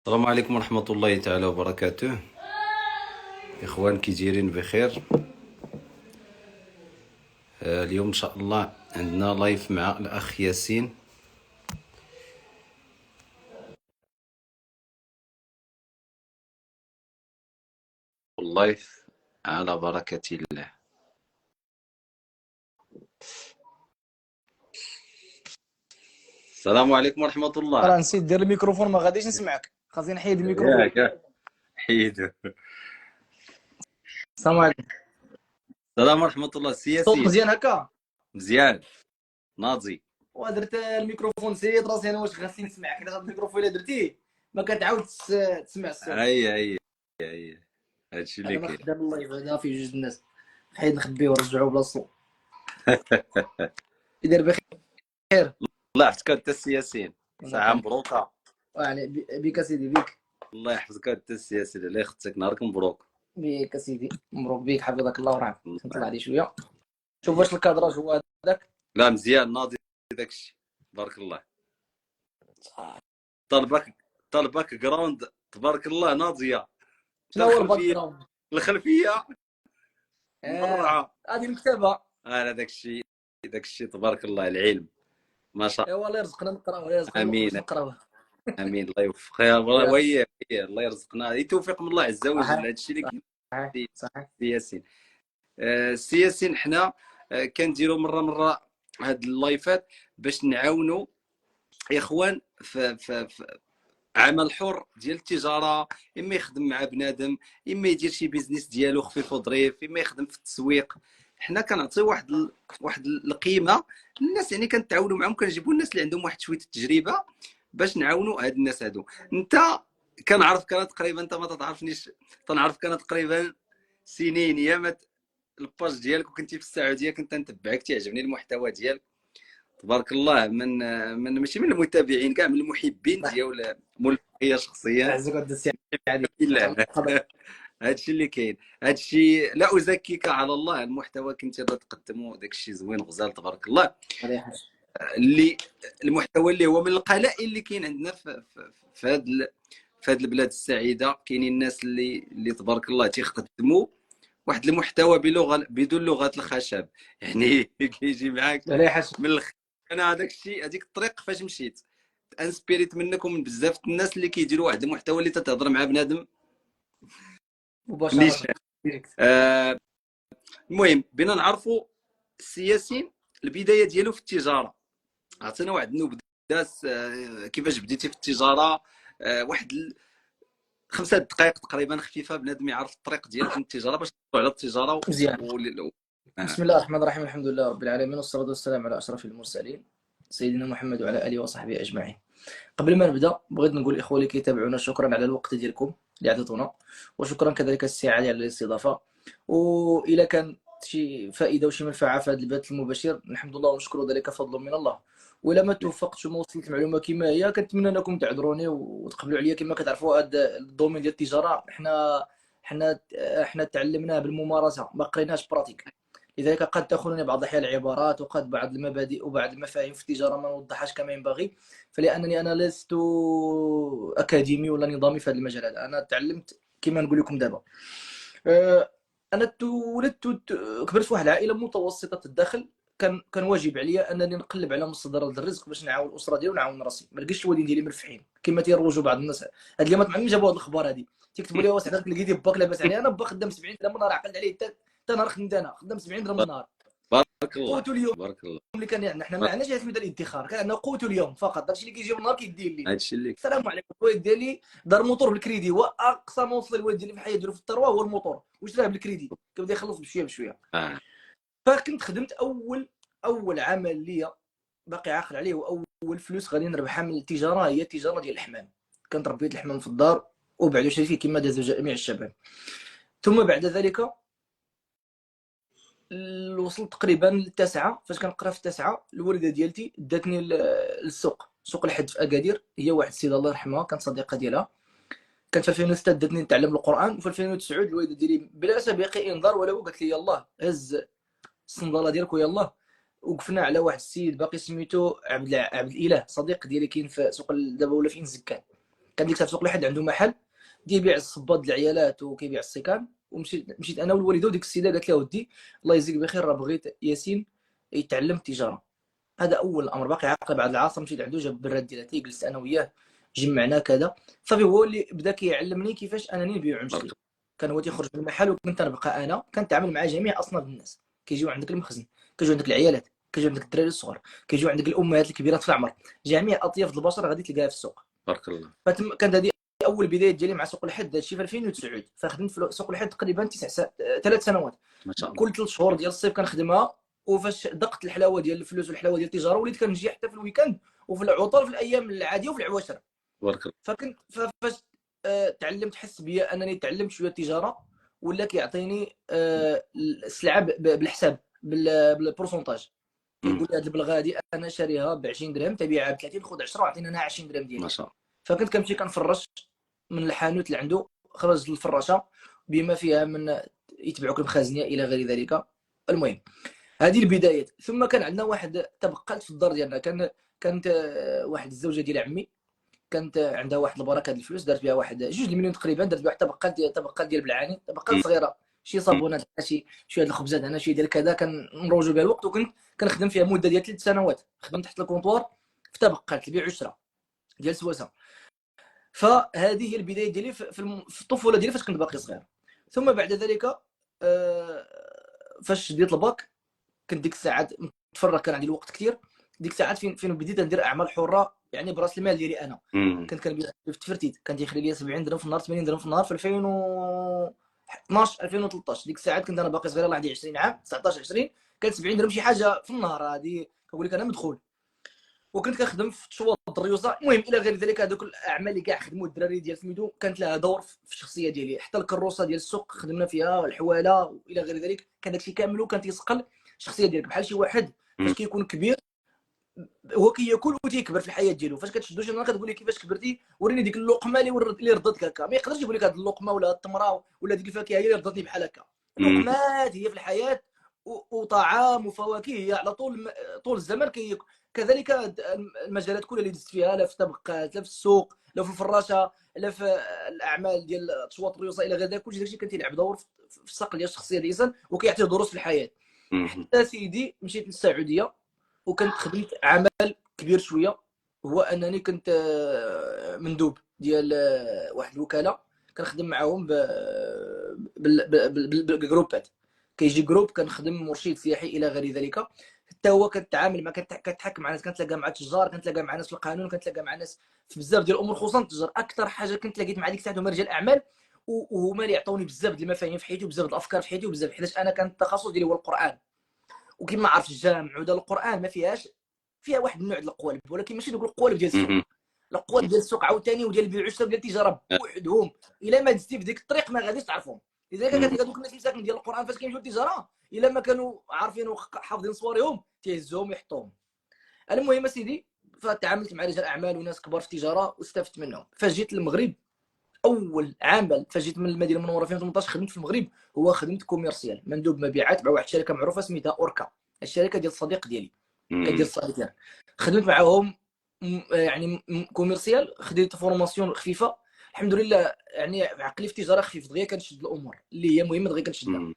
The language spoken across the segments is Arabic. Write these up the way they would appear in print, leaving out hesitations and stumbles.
السلام عليكم ورحمة الله تعالى وبركاته. إخوان كي دايرين بخير؟ اليوم إن شاء الله عندنا لايف مع الأخ ياسين. اللايف على بركة الله. السلام عليكم ورحمة الله. راه نسيت دير الميكروفون، ما غاديش نسمعك، خاصني نحيد الميكروفون. ياك حيدو. السلام عليكم. السلام ورحمة الله. الصوت سياسي مزيان هكا؟ مزيان ناضي. ودرت الميكروفون نسيت راسي انا واش خاصني نسمعك. الا هاد الميكروفون الا درتيه ما كتعاود تسمع الصوت. هي هادشي اللي انا كاين. خدام اللايف هذا فيه جوج الناس، حيد نخبيه ونرجعوه بلا صوت. يدير بخير. الله يحفظك انت السياسيين، ساعة مبروكة. يعني بيك سيدي، بيك. الله يحفظك انت السياسيين، الله يخطيك نهارك مبروك. بيك سيدي، مبروك بيك، حفظك الله ورعاك. نطلع لي شويه شوف واش الكادراج هو هذاك. لا مزيان ناضي داكشي تبارك الله. طلبك جراوند تبارك الله ناضيه. شنو هو الباك جراوند؟ الخلفيه مرعى. هذه المكتبه. انا داكشي تبارك الله العلم ما شاء ايوا الله يرزقنا نقراو، الله يرزقنا امين نقراو. امين الله يوفقها والله وهي الله يرزقنا توفيق من الله عز وجل. هادشي اللي كاين صحيح. ياسين. السياسيين حنا كنديروا مره هاد اللايفات باش نعاونوا اخوان في عمل حر ديال التجاره، اما يخدم مع بنادم، اما يدير شي بيزنس ديالو خفيف وظريف، اما يخدم في التسويق. حنا كنعطيو واحد القيمه للناس، يعني كنتعاونوا معاهم، كنجيبوا الناس اللي عندهم واحد شويه التجربه باش نعاونوا هاد الناس هادو. انت كنعرفك انا تقريبا، انت ما تعرفنيش، تنعرفك انا تقريبا سنين يامات الباج ديالك، وكنتي في السعوديه كنت نتبعك، تعجبني المحتوى ديالك تبارك الله. من ماشي من المتابعين كاع، من المحبين ديال ملفيه شخصيا. يعزك ود السي عليك. لا هادشي اللي كاين، هادشي لا ازكيك على الله. المحتوى كنتي تقدموا داكشي زوين غزال تبارك الله. اللي المحتوى اللي هو من القلائل اللي كاين عندنا في هاد البلاد السعيده. كاينين الناس اللي تبارك الله تيخدموا واحد المحتوى بدون لغه الخشب، يعني كيجي معاك من انا هذاك الشيء، هذيك الطريق فاش مشيت انسبيريت منك ومن بزاف الناس اللي كيديروا واحد المحتوى اللي تتهضر مع بنادم مباشره. المهم بينا نعرفوا السياسيين البدايه ديالو في التجاره. عطينا واحد النبذه كيفاش بديتي في التجاره. واحد 5 دقائق تقريبا خفيفه، بنادم يعرف الطريق ديالك من التجاره باش ندخلوا على التجاره. مزيان. بسم الله الرحمن الرحيم، الحمد لله رب العالمين، والصلاه والسلام على اشرف المرسلين سيدنا محمد وعلى اله وصحبه اجمعين. قبل ما نبدا بغيت نقول الاخوه اللي كيتابعونا شكرا على الوقت ديالكم اللي عطيتونا، وشكرا كذلك السي علي على الاستضافه. والى كان شي فائده وشي منفعه في هذا البث المباشر نحمد الله ونشكر ذلك فضل من الله. ولا ما توفقتش وما وصلت المعلومه كما هي كنتمنى انكم تعذروني وتقبلوا عليا. كما كتعرفوا هذا الدومين ديال التجاره حنا تعلمناه بالممارسه، ما قريناش براتيك. لذلك قد تخونني بعض الاحيان العبارات، وقد بعض المبادئ وبعض المفاهيم في التجاره ما نوضحهاش كما ينبغي، فلانني انا لست اكاديمي ولا نظامي في هذا المجال هذا. انا تعلمت كما نقول لكم دابا. انا ولدت كبرت في واحد العائله متوسطه الدخل. كان واجب عليا انني نقلب على مصدر الرزق باش نعاون الاسره ديالي ونعاون راسي. ما لقيتش الوالدين ديالي مرفحين كما تيروجوا بعض الناس. هاد اليوم ما جابوا هاد الاخبار هادي، تيكتبوا لي واش حضرتك لقيتي باك لاباس عليه. انا با خدام 70 درهم من نهار عقلت عليه حتى نهار خدمت انا خدام 70 درهم من نهار. بارك الله قوت اليوم بارك الله. اللي كان يعني حنا ما عندناش يعتمد على الادخار، كان عندنا قوت اليوم فقط. داكشي اللي كيجي من النهار كيدير لي. هادشي اللي السلام عليكم. الوالد ديالي دار موطور بالكريدي، هو اقصى ما وصل الوالد ديالي في الحياه ديالو في الثروه هو الموطور، وشراه بالكريدي كيبدا يخلص بشويه بشويه. فكنت خدمت اول عمل ليا باقي عاقل عليه، واول فلوس غادي نربحها من التجاره هي التجاره ديال الحمام. كنت ربيت الحمام في الدار وبعدو شريت فيه كما دازوا جميع الشباب. ثم بعد ذلك وصلت تقريبا للتاسعه. فاش كنقرا في التاسعه الوالده ديالتي داتني للسوق، سوق الحد في اكادير. هي واحد السيده الله يرحمها كانت صديقه ديالها. كانت في 2006 داتني نتعلم القران، وفي 2009 الوالده ديالي بلا سابق انذار ولا قالت لي يلاه هز الصنداله ديالك ويلاه. وقفنا على واحد السيد باقي سميتو عبد الاله، صديق ديالي كاين في سوق دابا ولا فين زكان. كان ديك الساعه في سوق الحد عنده محل يبيع الصباط العيالات وكيبيع السيكان. ومشيت انا والوالده، وديك السيده قالت لي ودي الله يجزيك بخير راه بغيت ياسين يتعلم التجاره. هذا اول امر. باقي عاقل بعد العصر مشيت عنده جاب البراد ديالاتي، جلست انا وياه جمعنا كذا. صافي هو اللي بدا كيعلمني كيفاش انني نبيع ونشري. كان هو تيخرج من المحل وكنت انا بقى انا كنتعامل مع جميع اصناف الناس. كيجيو عندك المخزن، كيجيو عندك العيالات، كيجيو عندك الدراري الصغار، كيجيو عندك الامهات الكبيرات في العمر. جميع اطياف البشر غادي تلقاها في السوق. بارك الله. كانت هذه اول بدايه ديالي مع سوق الحد، هادشي في 2009. فخدمت في سوق الحد تقريبا 3 سنوات. ما شاء الله. كل 3 شهور ديال الصيف كنخدمها. وفاش دقت الحلاوه ديال الفلوس والحلاوه ديال التجاره وليت كنجي حتى في الويكاند وفي العطل في الايام العاديه وفي العواشر. بارك الله. فكنت فاش تعلمت حس بيا انني تعلمت شويه التجاره، ولا كيعطيني السلعه بالحساب بالبورسونتاج. كيقول لي هذه البلغه هذه انا شاريها ب 20 درهم تبيعها ب 30، خذ 10 وعطيني انا 20 درهم ديالي. ما شاء الله. فكنت كنمشي كنفرش من الحانوت اللي عنده، خرج الفراشه بما فيها من يتبعوك المخازنيه الى غير ذلك. المهم هذه البدايات. ثم كان عندنا واحد تبقلت في الدار ديالنا، كانت واحد الزوجه ديال عمي كانت عندها واحد البركه ديال الفلوس، دارت بها واحد 2 المليون تقريبا. دارت بها واحد طبقات ديال بالعاني، طبقات صغيره، شي صابونات هنا، شي هاد الخبزات هنا، شي ديال كذا. كنروجوا بها الوقت. وكنت كنخدم فيها مده ديال 3 سنوات. خدمت تحت الكونطوار في طبقات البيع والشراء ديال سواسه. فهذه هي البدايه ديالي في الطفوله ديالي فاش كنت باقي صغير. ثم بعد ذلك فاش ديت الباك كنت ديك الساعات متفرغ، كان عندي الوقت كثير. ديك الساعات فين بديت ندير اعمال حره يعني براس المال ديالي انا. كنت كنبيع في التفرتيت، كان تيخلي لي 70 درهم في النهار، 80 درهم في النهار في 2012 2013. ديك الساعات كنت انا باقي صغير، الله عندي 20 عام 19 20. كانت 70 درهم شي حاجه في النهار. هذه كنقول لك انا مدخول. وكنت كنخدم في تشواط الريوزه. المهم الى غير ذلك، هذوك الاعمال اللي كاع خدموا الدراري ديال سميتو كانت لها دور في الشخصيه ديالي. حتى الكروسه ديال السوق خدمنا فيها، الحواله والى غير ذلك. كان داكشي كامل وكان تيسقل الشخصيه ديالك. بحال شي واحد فاش كيكون كبير هو كياكل وتيكبر في الحياه ديالو. فاش كتشدو شي نهار كتقول لي كيفاش كبرتي، وريني ديك اللقمه اللي ردتك هكا. ما يقدرش يقول لك هذه اللقمه ولا التمره ولا ديك الفاكهه هي اللي ردتني بحال هكا. اللقمات هي في الحياه وطعام وفواكه هي على طول الزمن. كذلك المجالات كلها اللي دزت فيها، لا في الطبقات، لا في السوق، لا في الفراشه، لا في الاعمال ديال تشواط الريوسه الى غير ذلك. كلشي داكشي كان تيلعب دور في الصقل ديال الشخصيه ديال الانسان وكيعطيه دروس في الحياه. حتى سيدي مشيت للسعوديه وكنت خدمت عمل كبير شويه، هو انني كنت مندوب ديال واحد الوكاله. كنخدم معاهم بالجروبات. كيجي جروب كنخدم مرشد سياحي الى غير ذلك. حتى هو كتعامل مع كتحكم مع ناس، كنتلاقى مع تجار، كنتلاقى مع ناس في القانون، كنتلاقى مع ناس في بزاف ديال الامور خصوصا التجار. اكثر حاجه كنت لقيت مع ديك الساعه هما رجال اعمال، وهما اللي يعطوني بزاف ديال المفاهيم في حياتي وبزاف ديال الافكار في حياتي وبزاف. حيت انا كان التخصص ديالي هو القران، وكما عرفت الجامع ودا القران ما فيها واحد النوع ديال القوالب، ولكن ماشي دوك القوالب ديال السوق. القوالب ديال السوق عاوتاني وديال البيع والشراء ديال التجاره بوحدهم. الا ما دزتي في ديك الطريق ما غاديش تعرفهم. لذلك كتلقى دوك الناس مساكن ديال القران فاش كيمشيو للتجاره الا ما كانوا عارفين وحافظين صواريهم تيهزوهم ويحطوهم. المهم اسيدي، فتعاملت مع رجال اعمال وناس كبار في التجاره واستفدت منهم. فاش جيت للمغرب اول عمل فاش جيت من المدينه المنوره في 2018 خدمت في المغرب، هو خدمت كوميرسيال مندوب مبيعات مع واحد الشركه معروفه سميتها اوركا. الشركه ديال الصديق ديالي كدير الصاليتير. خدمت معاهم يعني كوميرسيال. خديت فورماسيون خفيفه الحمد لله. يعني عقلي في التجاره خفيف دغيا كنشد الامور اللي هي مهمه دغيا كنشدها.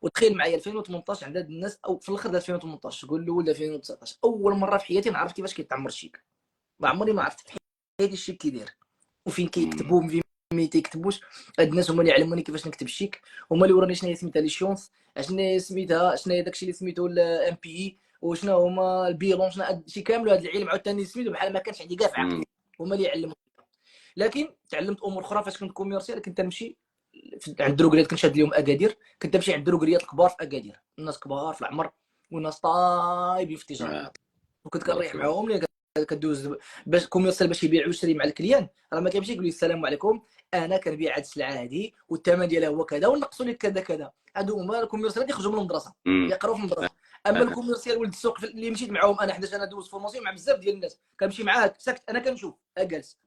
وتخيل معايا 2018 عند هاد الناس، او في الاخر 2018 قول الاول 2019 اول مره في حياتي نعرف كيفاش كيتعمر الشيك. ما عمري ما عرفت في حياتي الشيك كيدير وفين كيكتبوا وفين ما تيكتبوش. هاد الناس هما اللي علموني كيفاش نكتب الشيك، هما اللي وراني شنو هي سميتها لي شونس، شنو سميتها، شنو هي داكشي اللي سميتو الام بي اي، وشنو هما البيلون، شنو هادشي كامل. هذا العلم عاوتاني سميتو بحال ما كانش عندي كاع في عقلي. هما اللي علموني. لكن تعلمت امور اخرى فاش كنت كوميرسيال. كنت نمشي عند الدروغريات، كنشاد اليوم اكادير. كنت نمشي عند الدروغريات الكبار في اكادير، الناس كبار في العمر والناس طايبين في التجاره. وكنت كنريح معاهم. كدوز باش كوميرسيال باش يبيع ويشري مع الكليان، راه ما كيمشي يقول لي السلام عليكم انا كنبيع هاد السلعه هادي والثمن ديالها هو كذا ونقصوا لك كذا كذا. هادو هما الكوميرسيال يخرجوا من المدرسه يقراو في المدرسه. اما الكوميرسيال ولد السوق اللي مشيت معاهم انا، حيت انا دوز فورماسيون مع بزاف ديال الناس، كنمشي معاه ساكت انا كنشوف جالس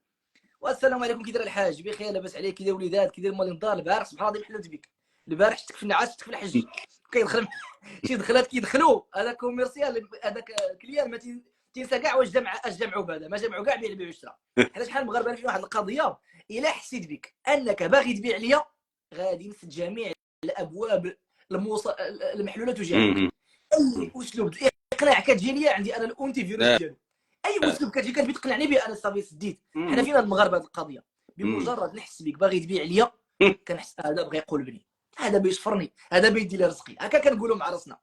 والسلام عليكم كي داير الحاج بخير لاباس عليك كي داير وليدات كي داير مال الدار. البارح سبحان الله حلمت بك. البارح شفتك في النعاس شفتك في الحج. كيدخل شي دخلات كيدخلوا هذا كوميرسيال هذاك كليان ما تنسى كاع واش جمعوا بهذا، ما جمعوا كاع بيع البيع والشراء. حنا شحال المغاربه في واحد القضيه، الا حسيت بك انك باغي تبيع ليا غادي نسد جميع الابواب المحلولات وجهك. اي اسلوب الاقناع كتجي ليا عندي انا الانتي فيروس ديالو. اي اسلوب كتجي كتبي تقنعني به انا صافي سديت. حنا فينا المغاربه هذه القضيه، بمجرد نحس بك باغي تبيع ليا كنحس هذا بغى يقلبني، هذا بيشفرني، هذا بيدي لي رزقي، هكا كنقولوا مع راسنا.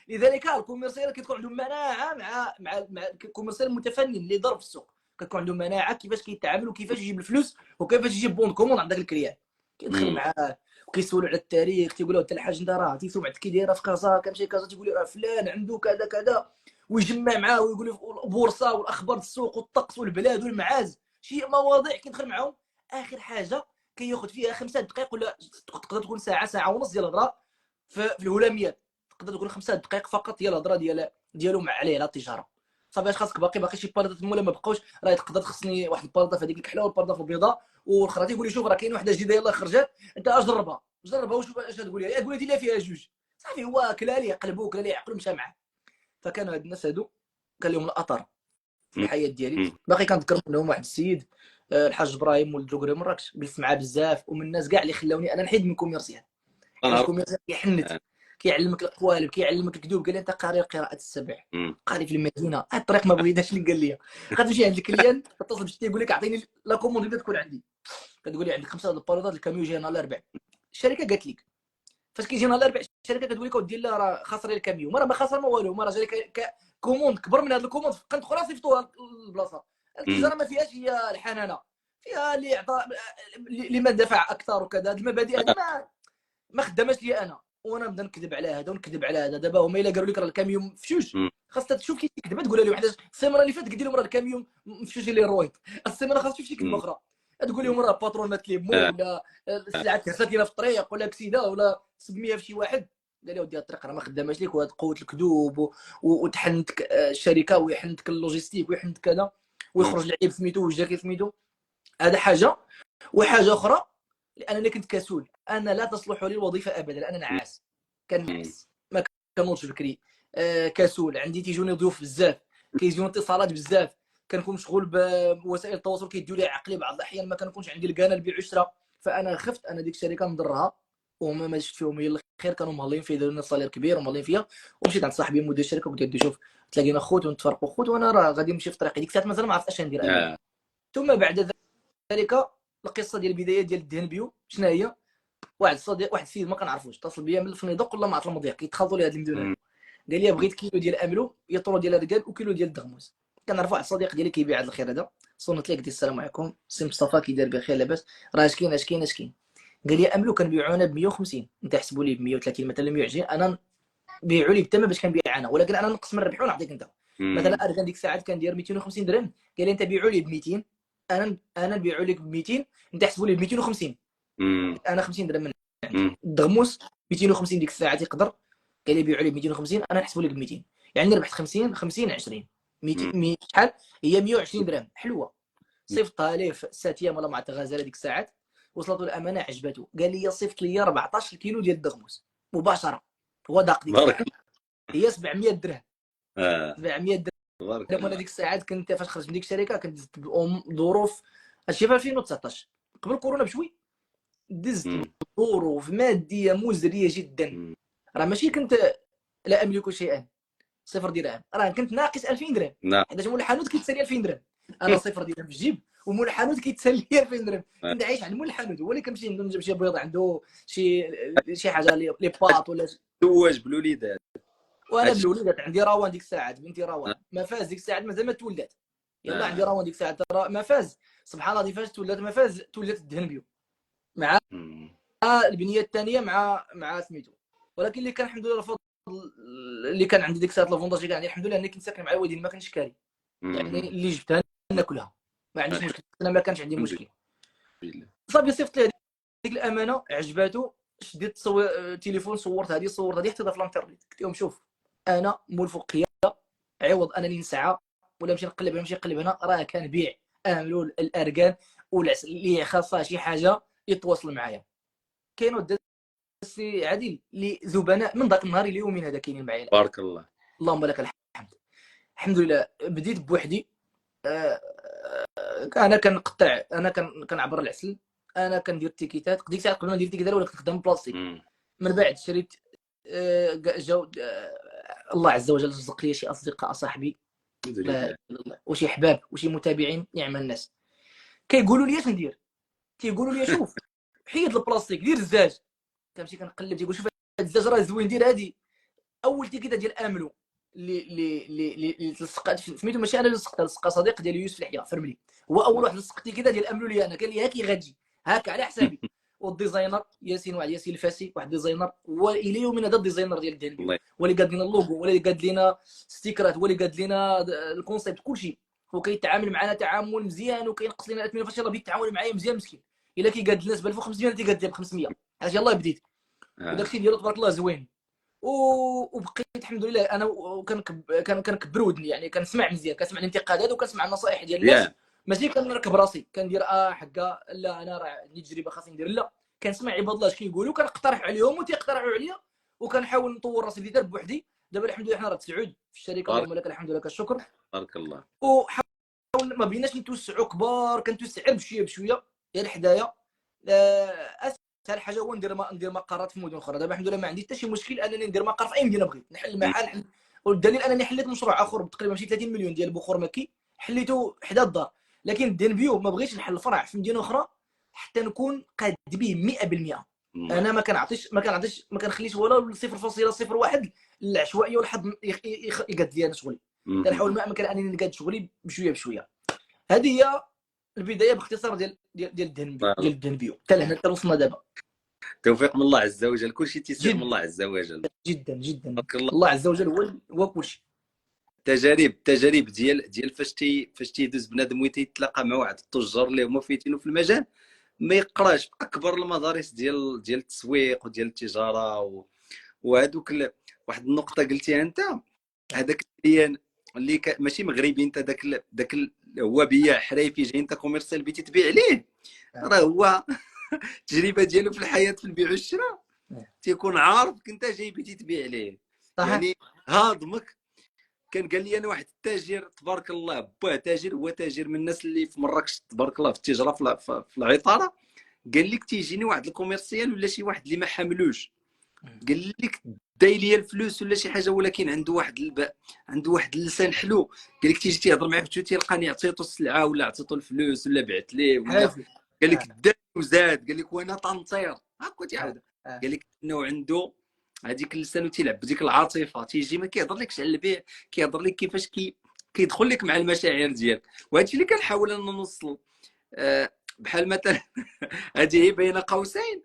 لذلك الكوميرسيال كتكون عندهم مناعه مع الكوميرسيال المتفنن اللي ضرب في السوق، كتكون عنده مناعه كيفاش كيتعامل وكيفاش يجيب الفلوس وكيفاش يجيب بون كوموند عند داك الكليان. كيدخل معاه وكيسولوا على التاريخ، تيقول له انت الحاج انت راه عرفتي سمعتك كي دايره في كازا، كنمشي كازا تيقول لي راه فلان عنده كذا كذا، ويجمع معاه ويقول له البورصه والاخبار السوق والطقس والبلاد والمعاز، شي مواضيع كيدخل معاهم. اخر حاجه كياخذ فيها 5 دقائق ولا تقدر تكون ساعه، ساعه ونص ديال الهضره في الهلاميات، تقدر تقول 5 دقائق فقط ديال الهضره ديالو مع عليه على التجاره. صافي اش خاصك باقي شي بارطات المولا ما بقاوش، راه تقدر تخصني واحد البارطه في هذيك الكحله والبارطه في البيضاء، والاخرى تيقول لي شوف راه كاين وحده جديده يلاه خرجت انت جربها وشوف اش تقول لي، قول لي فيها جوج. صافي هو كلا لي قلبو كلا لي عقلو مشى معاه. فكانوا هاد الناس هادو كان لهم الاثر في الحياه ديالي. باقي كنذكر منهم واحد السيد الحاج ابراهيم ولد دوغري مراكش، جلست معاه بزاف، ومن الناس كاع اللي خلاوني انا نحيد من كوميرسيال. حيت الكوميرسيال كيحنت، كيعلمك القوالب، كيعلمك الكذوب. قال لي انت قاري قراءه السبع، قاري في المدينه، هاد الطريق ما بغيتهاش. اللي قال لي غتمشي عند الكليان تتصل بشتي يقول لك اعطيني لا كوموند اللي تكون عندي، كتقول لي عندك 5 البارودات الكاميو يجي نهار الاربع. الشركه قالت لك فاش كيجي نهار الاربع الشركه كتقول لك ودي لا راه خاسر الكاميو، ما خاسر ما والو، راه جا لك كوموند كبر من هذا الكوموند في قنت اخرى صيفطوها للبلاصه. التجاره ما فيهاش هي الحنانه، فيها اللي عطى لمن دفع اكثر وكذا. هذه المبادئ هذه ما خداماش لي انا، وانا نبدا نكذب على هذا ونكذب على هذا. دابا هما الا قالوا لك راه الكاميون مفشوش، خاصك تشوف كي تكذب تقولها لهم. حيت السيمانه اللي فاتت قلت لهم راه الكاميون مفشوش اللي رويط، السيمانه خاص تشوف شي كذبه اخرى تقول لهم راه الباترون مات لي مو، ولا السلعه تهزات لينا في الطريق، ولا كسيده، ولا سميها في شي واحد. قال لي ودي الطريق راه ما خداماش ليك، وهاد قوه الكذوب وتحنتك الشركه ويحنتك اللوجيستيك ويحنتك كذا، ويخرج لعيب سميتو وجا سميتو. هذا حاجه. وحاجه اخرى لانني كنت كسول، انا لا تصلح لي الوظيفه ابدا لان انا نعاس، كنعس ما كنوضش بكري، كسول، عندي تيجوني ضيوف بزاف، كيجوني اتصالات بزاف، كنكون مشغول بوسائل التواصل كيديو لي عقلي بعض الاحيان، ما كنكونش عندي الكانال البيع والشراء. فانا خفت انا ديك الشركه نضرها، وهما ما شفت فيهم هي الخير، كانوا مهلين فيا، داروا لنا صالير كبير ومهلين فيا. ومشيت عند صاحبي مدير الشركه قلت له شوف تلاقينا خوت ونتفرقوا خوت، وانا راه غادي نمشي في طريقي. ديك الساعه مازال ما عرفت اش ندير انا. ثم بعد ذلك القصه ديال البدايه ديال الدهن بيو شنو هي؟ واحد الصديق، واحد السيد ما كنعرفوش، اتصل بيا من الفنيدق ولا ما عرف المضيق، كيتخلطوا لي هاد المدن. قال لي بغيت كيلو ديال املو، يطرو ديال الرقال، وكيلو ديال الدغموس. كنعرف واحد الصديق ديالي كيبيع هذا الخير هذا. صونت ليه قلت السلام عليكم سي مصطفى، كي داير بخير لاباس؟ راه اش كاين اش كاين اش كاين؟ قال لي املو كنبيعونا ب 150، انت حسبوا لي ب 130 مثلا 120، انا بيعوا لي بالثمن باش كنبيع انا، ولكن انا نقص من الربح ونعطيك انت. مثلا اركان ديك الساعات كان داير 250 درهم، قال لي انت بيعوا لي ب 200، انا نبيعوا لك ب 200، انت حسبوا لي ب 250، انا 50 درهم من عندي. الدغموس 250 ديك الساعه تيقدر، قال لي بيعوا لي ب 250، انا نحسبوا لك ب 200، يعني ربحت 50 50 20 200 شحال هي 120 درهم حلوه. صيفطها ليه في 6 ايام ولا مع غزاله ديك الساعات، وصلت له الامانه عجبته، قال لي صيفط لي 14 كيلو ديال الدغموس مباشره، هو داق ديك الساعه هي 700 درهم. 700 درهم. انا ديك الساعات كنت فاش خرجت من ديك الشركه كنت دزت ظروف، هادشي في 2019 قبل كورونا بشوي، دزت ظروف ماديه مزريه جدا. راه ماشي كنت لا املك شيئا، صفر درهم، راه كنت ناقص 2000 درهم، حيت مول الحانوت كيتسالي 2000 درهم، انا صفر درهم في الجيب، ومول الحانوت كيتسالي 2000 درهم. كنت عايش عند مول الحانوت، هو اللي كنمشي نجيب شي بيض عنده، شي حاجه لي باط ولا زواج بالوليدات. وانا بالوليدات عندي روان ديك الساعات، بنتي روان ما فاز ديك الساعات مازال ما تولدت، يلا عندي روان ديك الساعات ما فاز. سبحان الله فاش تولدت ما فاز تولدت الدهن بيو مع البنيه الثانيه مع سميتو. ولكن اللي كان الحمد لله الفضل اللي كان عندي ديك الساعه الفونتاج اللي كان عندي الحمد لله اني كنت ساكن مع الوالدين، ما كنتش كاري، يعني اللي جبتها ناكلها ما عنديش مشكل، انا ما كانش عندي مشكل. صافي صيفط لي ديك الامانه عجباتو، شديت تليفون صورت هذه حطيتها في الانترنت، قلت لهم شوف انا مول فوقيه، عوض انا اللي نسعى ولا نمشي نقلب نمشي نقلب هنا، راه كنبيع املو الاركان والعسل اللي خاصها شي حاجه يتواصل معايا. كاين السي عادل اللي زبناء من ذاك النهار اليومين هذا كاينين معايا. بارك الله، اللهم لك الحمد. الحمد لله بديت بوحدي. انا كنقطع، انا كنعبر العسل، انا كندير التيكيتات. ديك الساعه قبل ما ندير التيكيتات ولا كنت خدام بلاستيك. من بعد شريت جاو الله عز وجل رزق لي شي اصدقاء صاحبي لا اله الا الله، وشي احباب وشي متابعين نعم الناس، كيقولوا لي اش ندير، تيقولوا لي شوف حيد البلاستيك دير الزاج. كنمشي كنقلب، تيقول شوف هاد الزاج راه زوين دير هادي. اول تيكيته ديال املو اللي تلصقات سميتو، ماشي انا اللي لصقتها، لصقها صديق ديال يوسف الحياه فرملي، هو اول واحد لصق تيكيته ديال املو لي انا، قال لي هاكي غتجي هاك على حسابي. والديزاينر ياسين، واحد ياسين الفاسي، واحد ديزاينر، والى يومنا هذا الديزاينر ديال الدنبي، هو اللي قاد لنا اللوغو، هو اللي قاد لنا ستيكرات، هو اللي قاد لنا الكونسيبت كلشي. وكيتعامل معنا تعامل مزيان، وكينقص لنا 3000 فاش يلاه بديت التعامل معايا مزيان مسكين. الا كيقاد الناس ب 1500 انا تيقاد لي ب 500، علاش يلاه بديت. وداكشي ديالو تبارك الله زوين. وبقيت الحمد لله انا كنكبر ودني، يعني كنسمع مزيان، كنسمع الانتقادات وكنسمع النصائح ديال الناس. ماشي كنركب راسي كندير حقا لا انا راه عندي تجربه خاصني ندير، لا كنسمع عباد الله اش كيقولوا، كنقترح عليهم وتيقترحوا عليا، وكنحاول نطور راسي في دار بوحدي. دابا الحمد لله حنا راه 9 في الشركه، اللهم لك الحمد لك الشكر، بارك الله. وحاول ما بيناش نتوسعوا كبار، كنتوسع بشويه بشويه غير حدايا. اسهل حاجه هو ندير مقرات في مدن اخرى. دابا الحمد لله ما عندي حتى شي مشكل انني ندير مقر في اي مدينه بغيت، نحل المحل. والدليل انني حليت مشروع اخر تقريبا شي 30 مليون ديال بخور مكي، حليته حدا الدار. لكن الدنبيو ما بغيتش نحل فرع في مدينه اخرى حتى نكون قاد به 100%. انا ما كنخليش ولا 0.01 للعشوائيه والحظ يقاد لي انا شغلي. كنحاول ما امكن انني نقاد شغلي بشويه بشويه. هذه هي البدايه باختصار ديال الدنبيو حتى لهنا حتى وصلنا دابا. توفيق من الله عز وجل، كلشي تيسير من الله عز وجل. جدا جدا الله عز وجل هو كلشي. التجارب ديال فاش تيدوز بنادم ويتلاقى مع واحد التجار اللي هما فايتينو في المجال، ما يقراش في اكبر المدارس ديال التسويق وديال التجاره وهذوك واحد النقطه قلتيها انت، هذاك اللي ماشي مغربي، انت داك هو بياع حريفي جاي انت كوميرسيال بيتي تبيع عليه، راه هو التجربه ديالو في الحياه في البيع والشراء تيكون عارفك انت جاي بيتي تبيع عليه. يعني هاضمك. كان قال لي انا واحد التاجر تبارك الله، باه تاجر، هو تاجر من الناس اللي في مراكش تبارك الله في التجاره في العطاره. قال لك تيجيني واحد الكوميرسيال ولا شي واحد اللي ما حاملوش، قال لك داي لي الفلوس ولا شي حاجه، ولكن عنده واحد اللسان حلو. قال لك تيجي تيهضر معاك تلقاني عطيتو السلعه ولا عطيتو الفلوس ولا بعت ليه ولا قال لك دار وزاد، قال لك وانا طنطير هكا تيعاود. قال لك انه عنده هذيك اللسان وتيلعب بديك العاطفه، تيجي ما كيهضر لكش على البيع، كيهضر لك كيفاش كيدخل لك مع المشاعر ديالك. وهذا الشيء اللي كنحاول انا نوصل. بحال مثلا هذه هي بين قوسين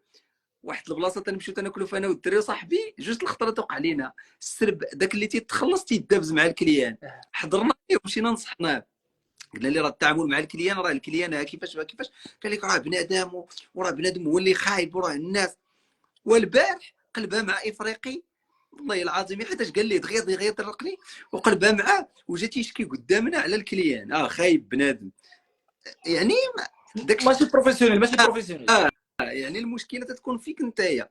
واحد البلاصه تنمشيو تناكلوا فانا والدري صاحبي، جوج الخطرات وقع لينا السرب داك اللي تيتخلص تيدابز مع الكليان، حضرنا ومشينا نصحناه، قلنا لي راه التعامل مع الكليان، راه الكليان كيفاش قال لك راه بنادم وراه بنادم هو اللي خايب وراه الناس. والبارح قلبها مع افريقي والله العظيم، حيتاش قال لي دغيا طرقني وقلبها معاه وجا تيشكي قدامنا على الكليان خايب بنادم. يعني داك ماشي بروفيسيونيل يعني المشكله تتكون فيك نتايا.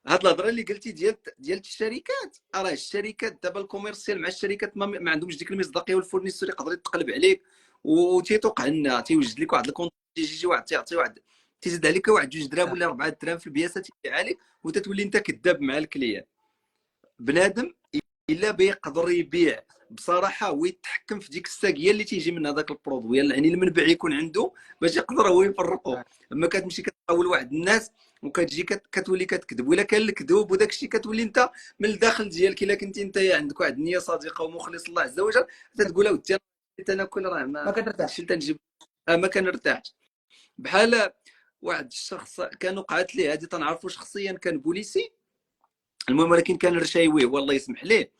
هاد الهضره اللي قلتي ديال الشركات، راه الشركات دابا الكوميرسيال مع الشركات ما عندهمش ديك المصداقيه، والفورنيسور يقدر يتقلب عليك وتيتوقع لنا تيوجد لك واحد الكونت، تيجي واحد تيعطي واحد تيزيد عليك واحد 2 دراهم ولا 4 دراهم في البياسه تيبيع عليك، وتتولي انت كذاب مع الكليان. بنادم الا بيقدر يبيع بصراحه ويتحكم في ديك الساقيه اللي تيجي من هذاك البرودوي، يعني المنبع يكون عنده باش يقدر هو يفرقه. اما كتمشي كتحاول واحد الناس وكتجي كتولي كتكذب، ولا كان الكذوب وداك الشيء كتولي انت من الداخل ديالك الا كنتي انت عندك واحد النيه صادقه ومخلص الله عز وجل، تتقول اودي تناكل راه ما كنرتاحش تنجيب ما كنرتاحش. بحال واحد الشخص كان وقعت ليه هذه تنعرفو شخصيا، كان بوليسي المهم، ولكن كان رشايوي والله يسمح ليه.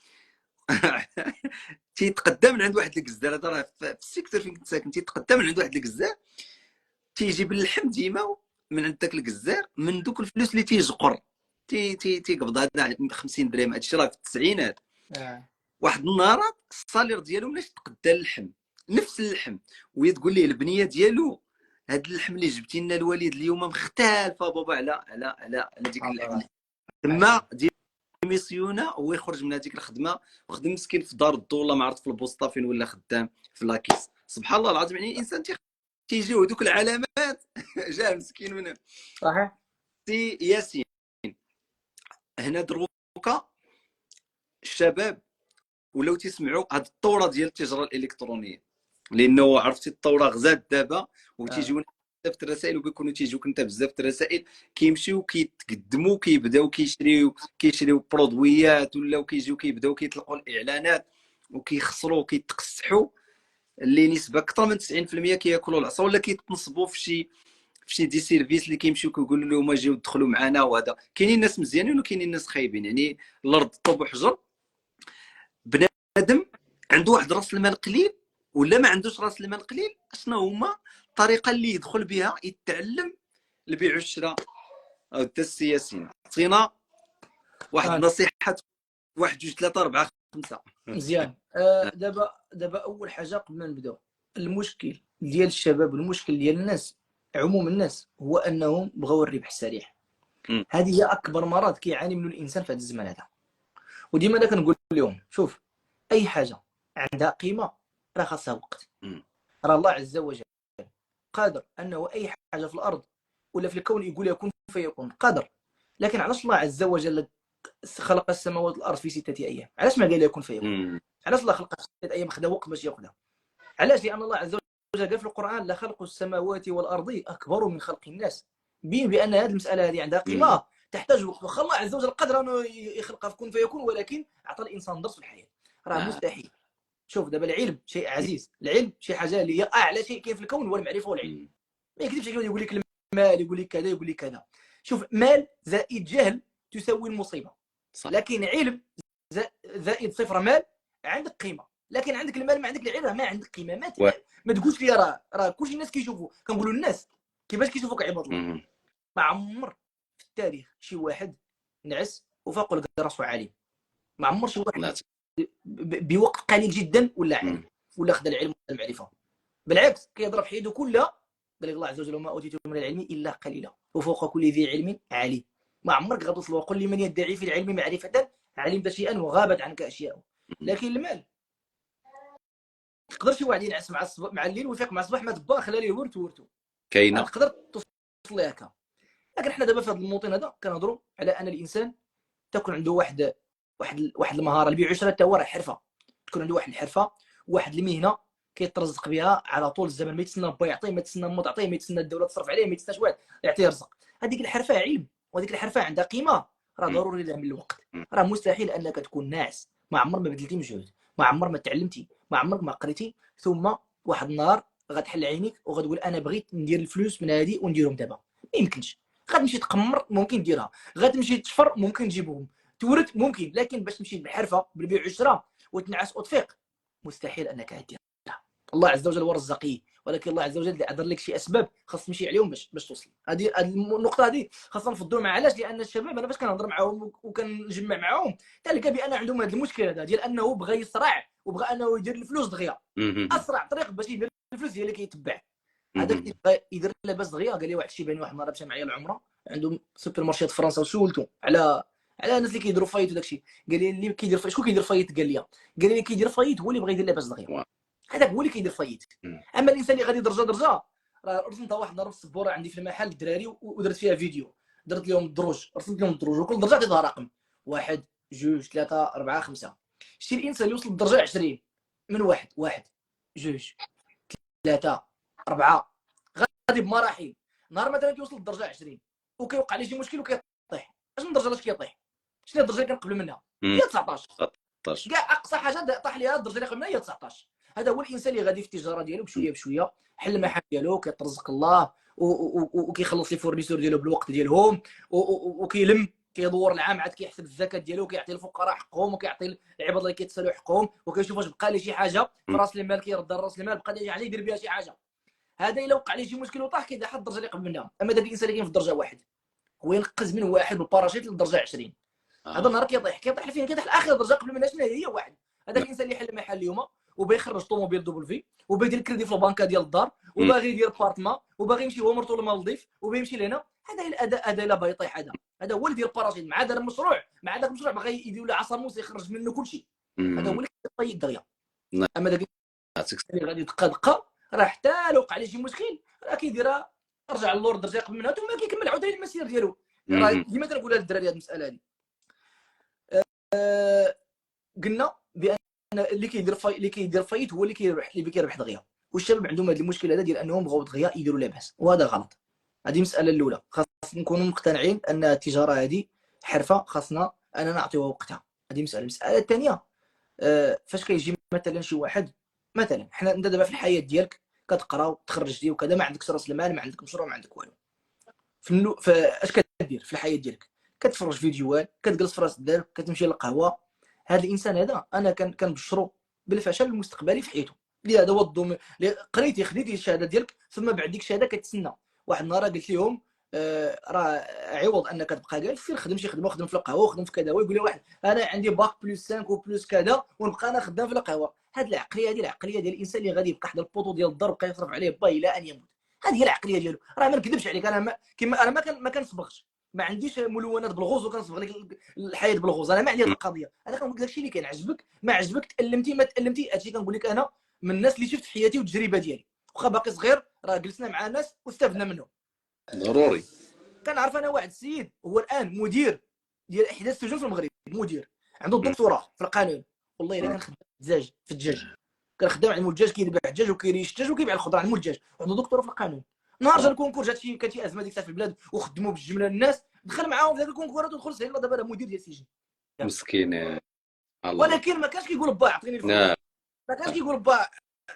تيتقدم من عند واحد الكزار، هذا راه في السيكتور فين كنت ساكن، تيتقدم من عند واحد الكزار تيجيب اللحم ديما من عند داك الكزار من دوك الفلوس اللي تيجقر تيقبض هذا 50 درهم، هادشي راه في التسعينات. واحد النهار الصالير ديالو ملاش تقدا اللحم، نفس اللحم، وهي تقول ليه البنيه ديالو هاد اللحم اللي جبتي لنا الوالد اليوم مختلفه بابا على ديك اللحم تما يديميسيونا هو يخرج من هذيك الخدمه وخدم مسكين في دار الضو ولا ما عرفت في البوسطه فين ولا خدام في لاكيس. سبحان الله العظيم، يعني الانسان تيجيو هذوك العلامات جا مسكين من صحيح. سي ياسين. هنا دروكا الشباب ولاو تيسمعوا هاد الثوره ديال التجاره الالكترونيه، لانه عرفتي الثوره غزات دابا وتيجيونا بزاف الرسائل وبيكونوا تيجيوك انت بزاف الرسائل، كيمشيو كيتقدموا كيبداو كيشريو برودويات ولاو كيجيو كيبداو كيطلقوا الاعلانات وكيخسروا وكيتقسحوا اللي نسبه اكثر من 90% كياكلوا العصا ولا كيتنصبوا في شي دي سيرفيس اللي كيمشيو كيقولوا لهم اجيو دخلوا معنا. وهذا كاينين ناس مزيانين وكاينين ناس خايبين، يعني الارض طوب وحجر. بنادم عنده واحد راس المال قليل ولا ما عندوش راس المال قليل، شنو هما الطريقه اللي يدخل بها يتعلم البيع والشراء او السياسيين؟ عطينا واحد النصيحه، 1 2 3 4 5. مزيان. دابا اول حاجه قبل ما نبداو، المشكل ديال الشباب والمشكل ديال الناس عموم الناس هو انهم بغاو الربح السريع. هذه هي اكبر مرض كيعاني منه الانسان في هذا الزمان هذا. وديما انا كنقول لهم شوف، اي حاجه عندها قيمه راه خاصها وقت. راه الله عز وجل قادر انه اي حاجه في الارض ولا في الكون يقول يكون فيكون، قادر. لكن علاش الله عز وجل خلق السماوات والارض في 6 ايام؟ علاش ما قال يكون فيكون؟ علاش الله خلق 6 ايام خدا وقت باش ياخذها؟ علاش؟ لان الله عز وجل قال في القران لخلق السماوات والارض اكبر من خلق الناس. بان هذه المساله هذه عندها قيمه تحتاج وقت. واخا الله عز وجل قدر انه يخلقها في كون فيكون، ولكن اعطى الانسان درس في الحياه. راه مستحيل. شوف دابا العلم شيء عزيز، العلم شي حاجه اللي هي اعلى شيء كاين في الكون هو المعرفه والعلم. ما يكذبش عليك يقول لك المال، يقول لك كذا، يقول لك كذا. شوف، مال زائد جهل تساوي المصيبه. صح. لكن علم زائد صفر مال عندك قيمه. لكن عندك المال ما عندك العلم ما عندك قيمه. ما تقولش لي راه كلشي الناس كيشوفوا. كنقولوا الناس كيفاش كيشوفوك عباد الله. ما عمر في التاريخ شي واحد نعس وفاق لقى راسو عالم. ما عمر شي واحد بوقت قليل جدا ولا عالم ولا خد العلم والمعرفه. بالعكس كيضرب حيده كلها. قال الله عز وجل: وما اوتيتم من العلم الا قليلا وفوق كل ذي علم عليم. ما عمرك غتوصل. وقل لمن يدعي في العلم معرفه علمت شيئا وغابت عنك اشياء. لكن المال تقدر شي واحد ينعس مع الليل ويفيق مع الصباح ما تبا خلى ليه ورثو كاينه. تقدر توصل لها هكا. لكن حنا دابا في هذا الموطن هذا كنهضروا على ان الانسان تكون عنده واحد المهاره. البيع والشراء حتى هو راه حرفه. تكون عنده واحد الحرفه واحد المهنه كيترزق بها على طول الزمن. ما يتسنى با يعطيه، ما يتسنى ما تعطيه، ما يتسنى الدوله تصرف عليه، ما يتسناش واحد يعطيه رزق. هذيك الحرفه علم، وهذيك الحرفه عندها قيمه. راه ضروري لها من الوقت. راه مستحيل انك تكون ناعس ما عمر ما بذلتي مجهود، ما عمر ما تعلمتي، ما عمرك ما قريتي، ثم واحد النهار غتحل عينيك وغتقول انا بغيت ندير الفلوس من هذه ونديرهم دابا. ما يمكنش. غتمشي تقمر ممكن ديرها، غتمشي تشفر ممكن تجيبهم، تورث ممكن، لكن باش تمشي بالحرفه بالبيع والشراء وتنعس وتفيق مستحيل انك ديرها. الله عز وجل هو الرزاقي، ولكن الله عز وجل عذر لك شي اسباب خاص تمشي عليهم باش توصل. هذه النقطه هذه خاصنا نفضلوا معها. علاش؟ لان الشباب انا فاش كنهضر معاهم وكنجمع معاهم تلقى بان عندهم هذا المشكل هذا ديال انه بغى يسرع وبغى انه يدير الفلوس دغيا. اسرع طريق باش يدير الفلوس هي اللي كيتبع. هذاك اللي بغى يدير لاباس دغيا. قال لي واحد الشيباني واحد النهار مشى معايا العمره عندهم سوبر مارشيات فرنسا وسولته على الناس اللي كيديروا فايت وداك الشيء. قال لي اللي كيدير فايت شكون كيدير فايت؟ قال لي اللي كيدير فايت هو اللي بغى يدير لاباس دغيا. هذاك هو اللي كيدير فايت. اما الانسان اللي غادي درجه راه رسمت واحد النهار في السبوره عندي في المحل الدراري ودرت فيها فيديو. درت لهم الدروج، رسمت لهم الدروج وكل درجه عطيتها رقم 1 2 3 4 5. شتي الانسان اللي وصل للدرجه 20 من 1 2 3 4 غادي بمراحل. نهار مثلا كيوصل للدرجه 20 وكيوقع ليه شي مشكل وكيطيح. اش من درجه لاش كيطيح؟ شنو الدرجه اللي كنقبل منها؟ هي 19 كاع اقصى حاجه طاح ليها الدرجه اللي قبل منها هي 19. هذا هو الانسان اللي غادي في التجاره ديالو بشويه بشويه، حل المحل ديالو كيترزق الله وكيخلص لي فورنيسور ديالو بالوقت ديالهم وكيلم كيدور العام عاد كيحسب الزكاه ديالو كيعطي الفقراء حقهم وكيعطي العباد اللي كيتسالوا حقهم وكيشوف واش بقى ليه شي حاجه في راس المال كيرد راس المال بقى ليه يعني يدير بها شي حاجه. هذا الا وقع ليه شي مشكل وطاح كيدحر الدرجه اللي قبل منها. اما داك الانسان اللي كاين في الدرجه 1 هو ينقز من 1 بالباراشيت للدرجه 20. هذا النهار كيطيح فين؟ كيطيح لاخر درجه قبل منها شنو هي 1. هذاك الانسان اللي حل محل اليوم وبيخرج طوموبيل دوبل في وبيدير كريدي في البنكه ديال الدار وباغي يدير بارتما وباغي يمشي هو مرتو للمالديف وبيمشي لهنا. هذا الاداء، هذا لا بيطيح، هذا هو اللي دير الباراشيت مع دار المشروع، مع داك المشروع باغي يدير له عصا موسى يخرج منه كلشي، هذا هو اللي كيطيب دغيا. اما داك اللي غادي دقه دقه راه حتى لو وقع عليه شي مشكل راه كيديرها، رجع للور درجه قبل منها ثم كيكمل عاوتاني المسير ديالو. راه ديما كنقولها للدراري هذه المساله هذه. قلنا بان اللي كيدير فايت هو اللي كيربح دغيا، والشباب عندهم هذا المشكل هذا ديال انهم بغاو دغيا يديروا لاباس، وهذا غلط. هذه المساله الاولى، خاص نكونوا مقتنعين ان التجاره هذه حرفه خاصنا اننا نعطيوها وقتها. هذه مساله. المساله الثانيه، فاش كيجي مثلا شي واحد، مثلا حنا انت دابا في الحياه ديالك كتقرا وتخرجتي وكذا، ما عندكش راس المال، ما عندك مشروع، ما عندك والو، فاش كدير في الحياه ديالك؟ كتفرج فيديوهات، كتجلس في راس الدار، كتمشي للقهوه. هذا الانسان هذا انا كنبشرو بالفشل المستقبلي في حياته. هذا هو الضمن. قريتي خديتي الشهاده ديالك، ثم بعد ديك الشهاده كتسنى. واحد النهار قلت لهم راه عوض انك تبقى جالس سير خدم شي خدمه، خدم في القهوه وخدم في كذا. ويقول لي واحد انا عندي باك بلس 5 وبلس كذا ونبقى انا خدام في القهوه. هذه العقليه، هذه العقليه ديال الانسان اللي غادي يبقى حدا البوطو ديال الدار ويبقى يصرف عليه با الى ان يموت. هذه هي العقليه ديالو. راه ما نكذبش عليك، انا كيما انا ما كنصبغش، ما عنديش ملونات بالغوز وكنصبغ لك الحياه بالغوز. انا ما عندي هذه القضيه. انا كنقول لك داكشي اللي كان عجبك ما عجبك، تالمتي ما تالمتي. هادشي كنقول لك انا من الناس اللي شفت في حياتي والتجربه ديالي، واخا باقي صغير راه جلسنا مع ناس واستفدنا منهم. ضروري. كنعرف انا واحد السيد هو الان مدير ديال احدى السجون في المغرب، مدير عنده الدكتوراه في القانون. والله الا كان خدام الدجاج في الدجاج، كان خدام عند الدجاج، كيذبح الدجاج وكيريش الدجاج وكيبيع الخضره عند الدجاج، وعنده دكتوراه في القانون. نهار جا الكونكور، جات كانت شي ازمه ديك الساعه في البلاد وخدموا بالجمله الناس، دخل معاهم في ذاك الكونكورات ودخل سهل دابا راه مدير ديال السجن. مسكين الله. ولكن ما كانش كيقول با عطيني الفلوس، نعم. ما كانش كيقول با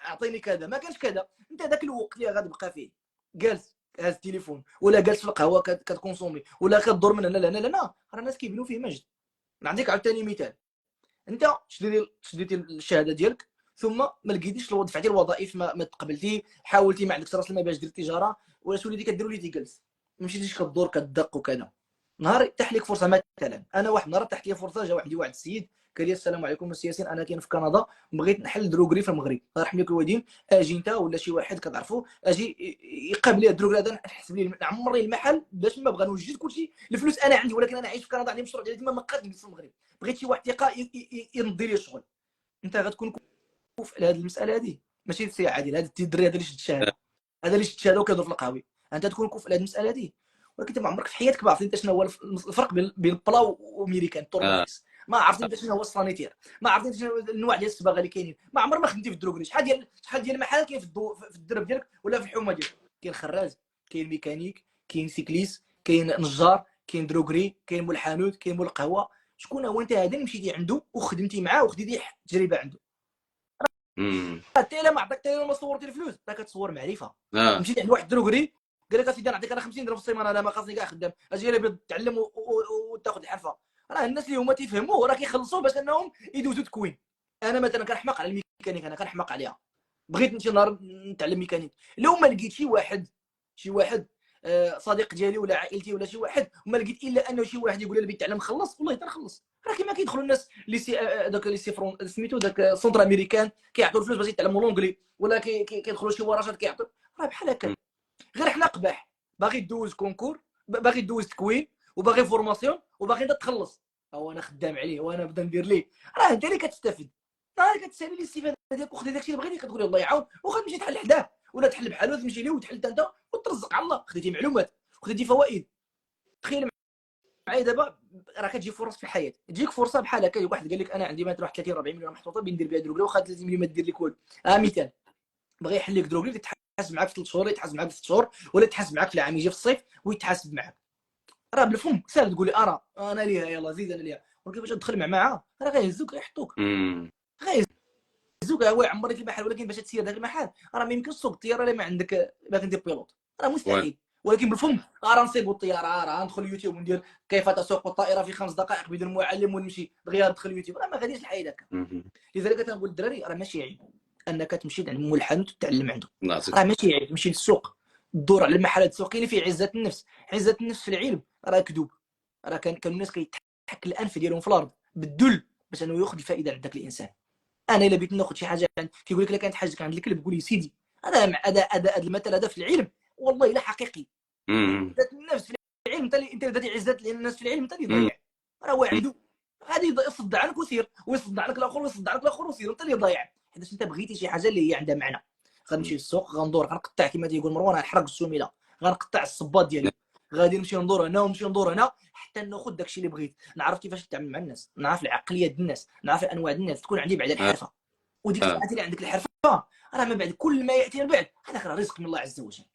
اعطيني كذا، ما كانش كذا. انت ذاك الوقت اللي غتبقى فيه جالس هاز التليفون ولا جالس في القهوه كتكونسومي ولا كدور من هنا لهنا لهنا، راه الناس كيبنوا فيه مجد. نعطيك عاوتاني مثال. انت شديتي الشهاده ديالك، ثم ما لقيتيش دفعتي الوظائف، ما تقبلتي، حاولتي، ما عندكش راس المال باش دير التجاره، ولا وليتي كدير وليتي جالس، ما مشيتيش كدور كتدق وكذا. نهار تاح لك فرصه، مثلا انا واحد النهار تحت لي فرصه، جا واحد السيد قال لي السلام عليكم السي ياسين، انا كاين في كندا، بغيت نحل دروغري في المغرب، الله يرحم لك الوالدين، اجي انت ولا شي واحد كتعرفوا اجي يقابل لي الدروغري هذا، نحسب لي نعمر لي المحل باش ما بغا نوجد كلشي الفلوس انا عندي، ولكن انا عايش في كندا، عندي مشروع ديالي تما، ما بقاش نجلس في المغرب، بغيت شي واحد ثقه ينضي لي الشغل. انت غتكون كفء لهذه المساله هذه، ماشي السي عادل هذا الدري هذا اللي شد الشهاده، هذا اللي شد الشهاده وكيدور في القهوي، انت تكون كفء لهذه المساله هذه. ولكن انت ما عمرك في حياتك ما عرفتي انت شنو هو الفرق بين البلا وامريكان التورنفيس، ما عرفتي انت شنو هو السانيتير، ما عرفتي انت شنو النوع ديال الصباغه اللي كاينين، ما عمر ما خدمتي في الدروغري. شحال ديال المحلات كاين في الدرب ديالك ولا في الحومه ديالك؟ كاين خراز، كاين ميكانيك، كاين سيكليس، كاين نجار، كاين دروغري، كاين مول الحانوت، كاين مول القهوه. شكون هو انت هذا اللي مشيتي عنده وخدمتي معاه وخديتي تجربه عنده؟ حتى الا ما عطاك، حتى الا ما صورتي الفلوس راه كتصور معرفه. مشيت عند واحد دروغري قال لك اسيدي نعطيك انا 50 درهم في السيمانه، انا ما خاصني كاع خدام، اجي انا تعلم وتاخذ الحرفه. راه الناس اللي هما تيفهموا راه كيخلصوا باش انهم يدوزوا تكوين. انا مثلا كنحماق على الميكانيك، انا كنحماق عليها، بغيت نمشي نهار نتعلم ميكانيك، لو ما لقيت شي واحد صديق ديالي ولا عائلتي ولا شي واحد، وما لقيت الا انه شي واحد يقول لي بغيت تعلم خلص، والله حتى نخلص. راه كيما كيدخلوا الناس اللي سي داك اللي سي سميتو داك سونتر امريكان كيعطيو الفلوس باش يتعلموا لونجلي، ولا كيدخلوا شي ورشات كيعطيو، راه بحال هكا. غير حنا قباح، باغي دوز كونكور، باغي دوز تكوين، وباغي فورماسيون، وباغي انت تخلص، هو انا خدام عليه وانا نبدا ندير ليه. راه انت اللي كتستافد، راه كتسالي لي الاستفاده ديالك وخدي داكشي اللي بغيتي، كتقول الله يعاون، وغتمشي تحل حداه ولا تحل بحالو، تمشي ليه وتحل انت وترزق على الله، خديتي معلومات وخديتي فوائد. تخيل معايا دابا راه كتجي فرص في الحياه، تجيك فرصه بحال هكا، واحد قال لك انا عندي مثلا 30 40 مليون محطوطه بين ندير بها دروغري، واخا 30 مليون ما دير لك والو. مثال، بغى يحل لك دروغري، يتحاسب معاك في 3 شهور، يتحاسب معاك في 6 شهور، ولا يتحاسب معاك في العام، يجي في الصيف ويتحاسب معاك. راه بالفم ساهل تقول لي انا ليها يلاه زيد انا ليها، ولكن باش تدخل معاه راه غيهزوك يحطوك، غيهزوك. هو يعمر لك المحل، ولكن باش تسير ذاك المحل راه ما يمكنش تسوق الطياره الا ما عندك باغي دير بيلوت، راه مستحيل. ولكن بالفم راه نصيبوا الطياره، راه ندخل يوتيوب وندير كيف تسوق الطائره في 5 دقائق بدون معلم ونمشي دغيا ندخل يوتيوب، راه ما غاديش الحياه هكا. لذلك تنقول للدراري راه ماشي عيب انك تمشي عند مول الحانوت وتتعلم عنده، راه ماشي عيب تمشي للسوق تدور على المحلات السوقيه فيه عزه النفس. عزه النفس في العلم راه كذوب، راه كان الناس كيتحك الانف ديالهم في الارض بالذل باش انه ياخذ الفائده عند ذاك الانسان. انا الا بغيت ناخذ شي حاجه كيقول لك لا كانت حاجتك عند الكلب، قول لي سيدي هذا المثل هذا في العلم والله الا حقيقي. عزه النفس انت بدات عزات الناس في العلم انت اللي ضيع. راه هو عنده غادي يصدع عنك وسير، ويصدع لك الاخر ويصدع لك الاخر وسير، انت اللي ضايع. حيت انت بغيتي شي حاجه اللي هي عندها معنى. غنمشي للسوق غندور غنقطع كما تيقول مروان، غنحرق السميله، غنقطع الصباط ديالي، غادي نمشي ندور هنا ونمشي ندور هنا حتى ناخذ داكشي اللي بغيت. نعرف كيفاش نتعامل مع الناس، نعرف العقليه ديال الناس، نعرف انواع الناس، تكون عندي بعد الحرفه. وديك الساعه اللي عندك الحرفه راه من بعد كل ما ياتي من بعد هذاك راه رزق من الله عز وجل.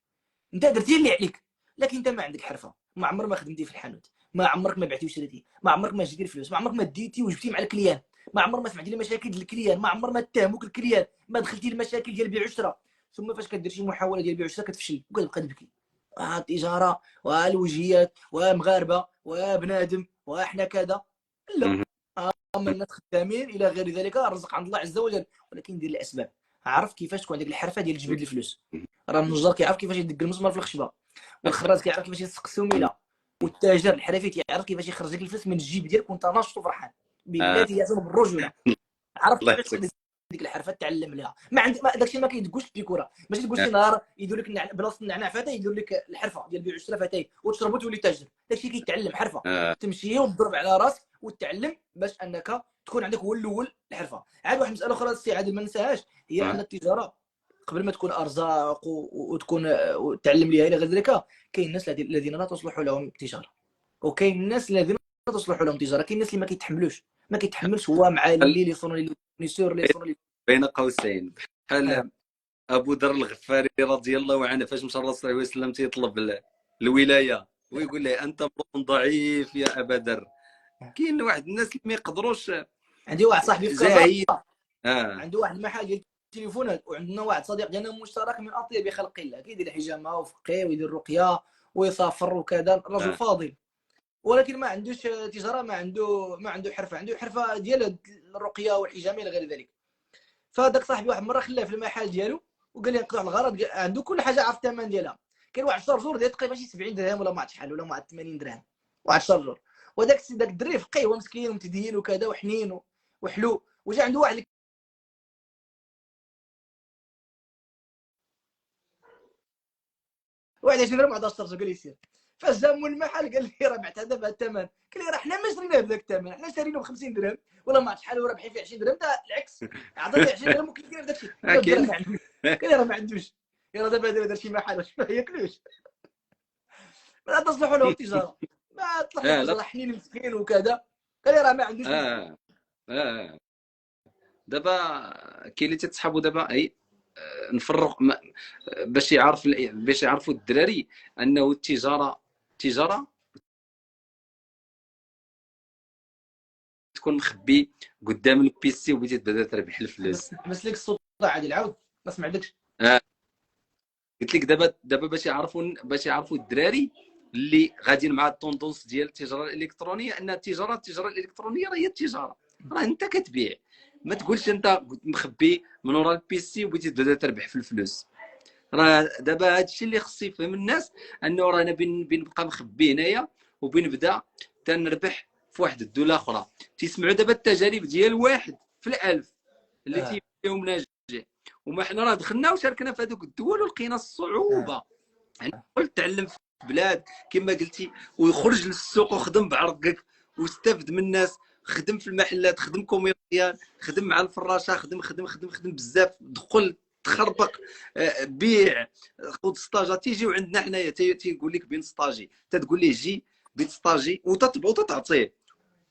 انت درتي اللي عليك، لكن انت ما عندك حرفه، ما عمرك ما خدمتي في الحانوت، ما عمرك ما بعتي وشريتي، ما عمرك ما جبتي الفلوس، ما عمرك ما ديتي وجبتي مع الكليان، ما عمرك ما سمعتي المشاكل ديال الكليان، ما عمر ما اتهموك الكليان، ما دخلتي المشاكل ديال البيع والشراء. ثم فاش كدير شي محاوله ديال البيع والشراء كتفشل وكتبقى تبكي. التجاره والوجهيات ومغاربه وبنادم وحنا كذا. لا، اما الناس خدامين الى غير ذلك، الرزق عند الله عز وجل، ولكن دير الاسباب. عرف كيفاش تكون عندك الحرفه ديال تجبد الفلوس. راه النجار كيعرف كيفاش يدق المسمار في الخشبه، والخراز كيعرف كيفاش يسق السميله، والتاجر الحرفي كيعرف كيفاش يخرج لك الفلوس من الجيب ديالك وانت ناشط وفرحان. بلاتي يعتبر بالرجوله. عرف الله كيفاش يحفظك. تقدر ديك الحرفه تعلم لها. ما عندك داكشي ما كيدقوش في الكره. ماشي تقول شي نهار يدير لك بلاصه النعناع فتاي، يدير لك الحرفه ديال بيع والشراء فتاي وتشربو تولي تاجر. داكشي كيتعلم حرفه، تمشي وتضرب على راسك وتتعلم باش انك تكون عندك هو الاول الحرفه. عاد واحد المساله اخرى السي عادل ما ننساهاش، هي ان التجاره قبل ما تكون ارزاق وتكون وتعلم ليها الى غير ذلك، كاين الناس الذين لا تصلح لهم التجاره، وكاين الناس الذين لا تصلح لهم التجاره. كاين الناس اللي ما كيتحملش هو مع اللي يصون لي يسور لي يصون لي بين قوسين بحال ابو ذر الغفاري رضي الله عنه، فاش مشى الرسول صلى الله عليه وسلم تيطلب الولايه ويقول له انت امرؤ ضعيف يا ابا ذر. كاين واحد الناس اللي ما يقدروش. عندي واحد صاحبي في زاهي كازا عنده واحد المحل ديال التليفونات، وعندنا واحد صديق ديالنا مشترك من اطيب خلق الله، كيدير حجامه وفقيه ويدير رقيه ويسافر وكذا، رجل فاضل، ولكن ما عندوش تجاره، ما عنده حرفه. عنده حرفه ديال الرقيه والحجامه الى غير ذلك. فداك صاحبي واحد المره خلاه في المحل ديالو وقال لي نقطع الغرض، عنده كل حاجه عارف الثمن ديالها. كاين واحد الشارجور ديال تقريبا شي 70 درهم ولا ما عرفت شحال، ولا ما عرفت 80 درهم واحد الشارجور. وداك الدري فقيه ومسكين ومتدين وكذا وحنين وحلو. وجا عنده واحد واحد 20 درهم 11 شارجور، قال لي سير. فاش جا مول المحل قال لي راه بعت هذا بهذا الثمن. قال لي راه حنا ما شريناه بذاك الثمن، حنا شارينه ب 50 درهم ولا ما عرفت شحال ورابحين فيه 20 درهم. تا العكس، عطاتي 20 درهم وكيف كاين داك الشيء. قال لي راه ما عندوش. يلا دابا دار شي محل واش ما ياكلوش. لا تصلح له التجاره، ما تصلح له التجاره، حنين مسكين وكذا. قال لي راه ما عندوش. دابا كاين اللي تتصحابوا دابا اي نفرق باش يعرفوا الدراري انه التجاره تكون مخبي قدام البيسي وبغيتي تبدا تربح الفلوس. بس لك الصوت عادي العاود ما سمعتكش. قلت لك دابا باش يعرفوا الدراري اللي غاديين مع الطوندونس ديال التجاره الالكترونيه، ان التجاره الالكترونيه راه هي التجاره، راه انت كتبيع. ما تقولش انت مخبي من ورا البيسي وبغيتي تبدا تربح في الفلوس. راه دابا هذا الشيء اللي خص يفهم الناس، انه راه انا بين نبقى مخبي هنايا وبين نبدا تنربح في واحد الدوله اخرى. تسمعوا دابا التجارب ديال واحد في الالف اللي تيبيعوا ناجح، وما حنا راه دخلنا وشاركنا في هذوك الدول ولقينا الصعوبه. يعني قلت تعلم في بلاد كما قلتي ويخرج للسوق وخدم بعرقك واستافد من الناس، خدم في المحلات، خدم كوميرسيال، خدم مع الفراشه، خدم بزاف، دخل تخربق، بيع، خذ ستاجا. تيجيو عندنا حنايا تيقول لك بين ستاجي، تتقول ليه جي بين ستاجي وتتبعو وتعطيه،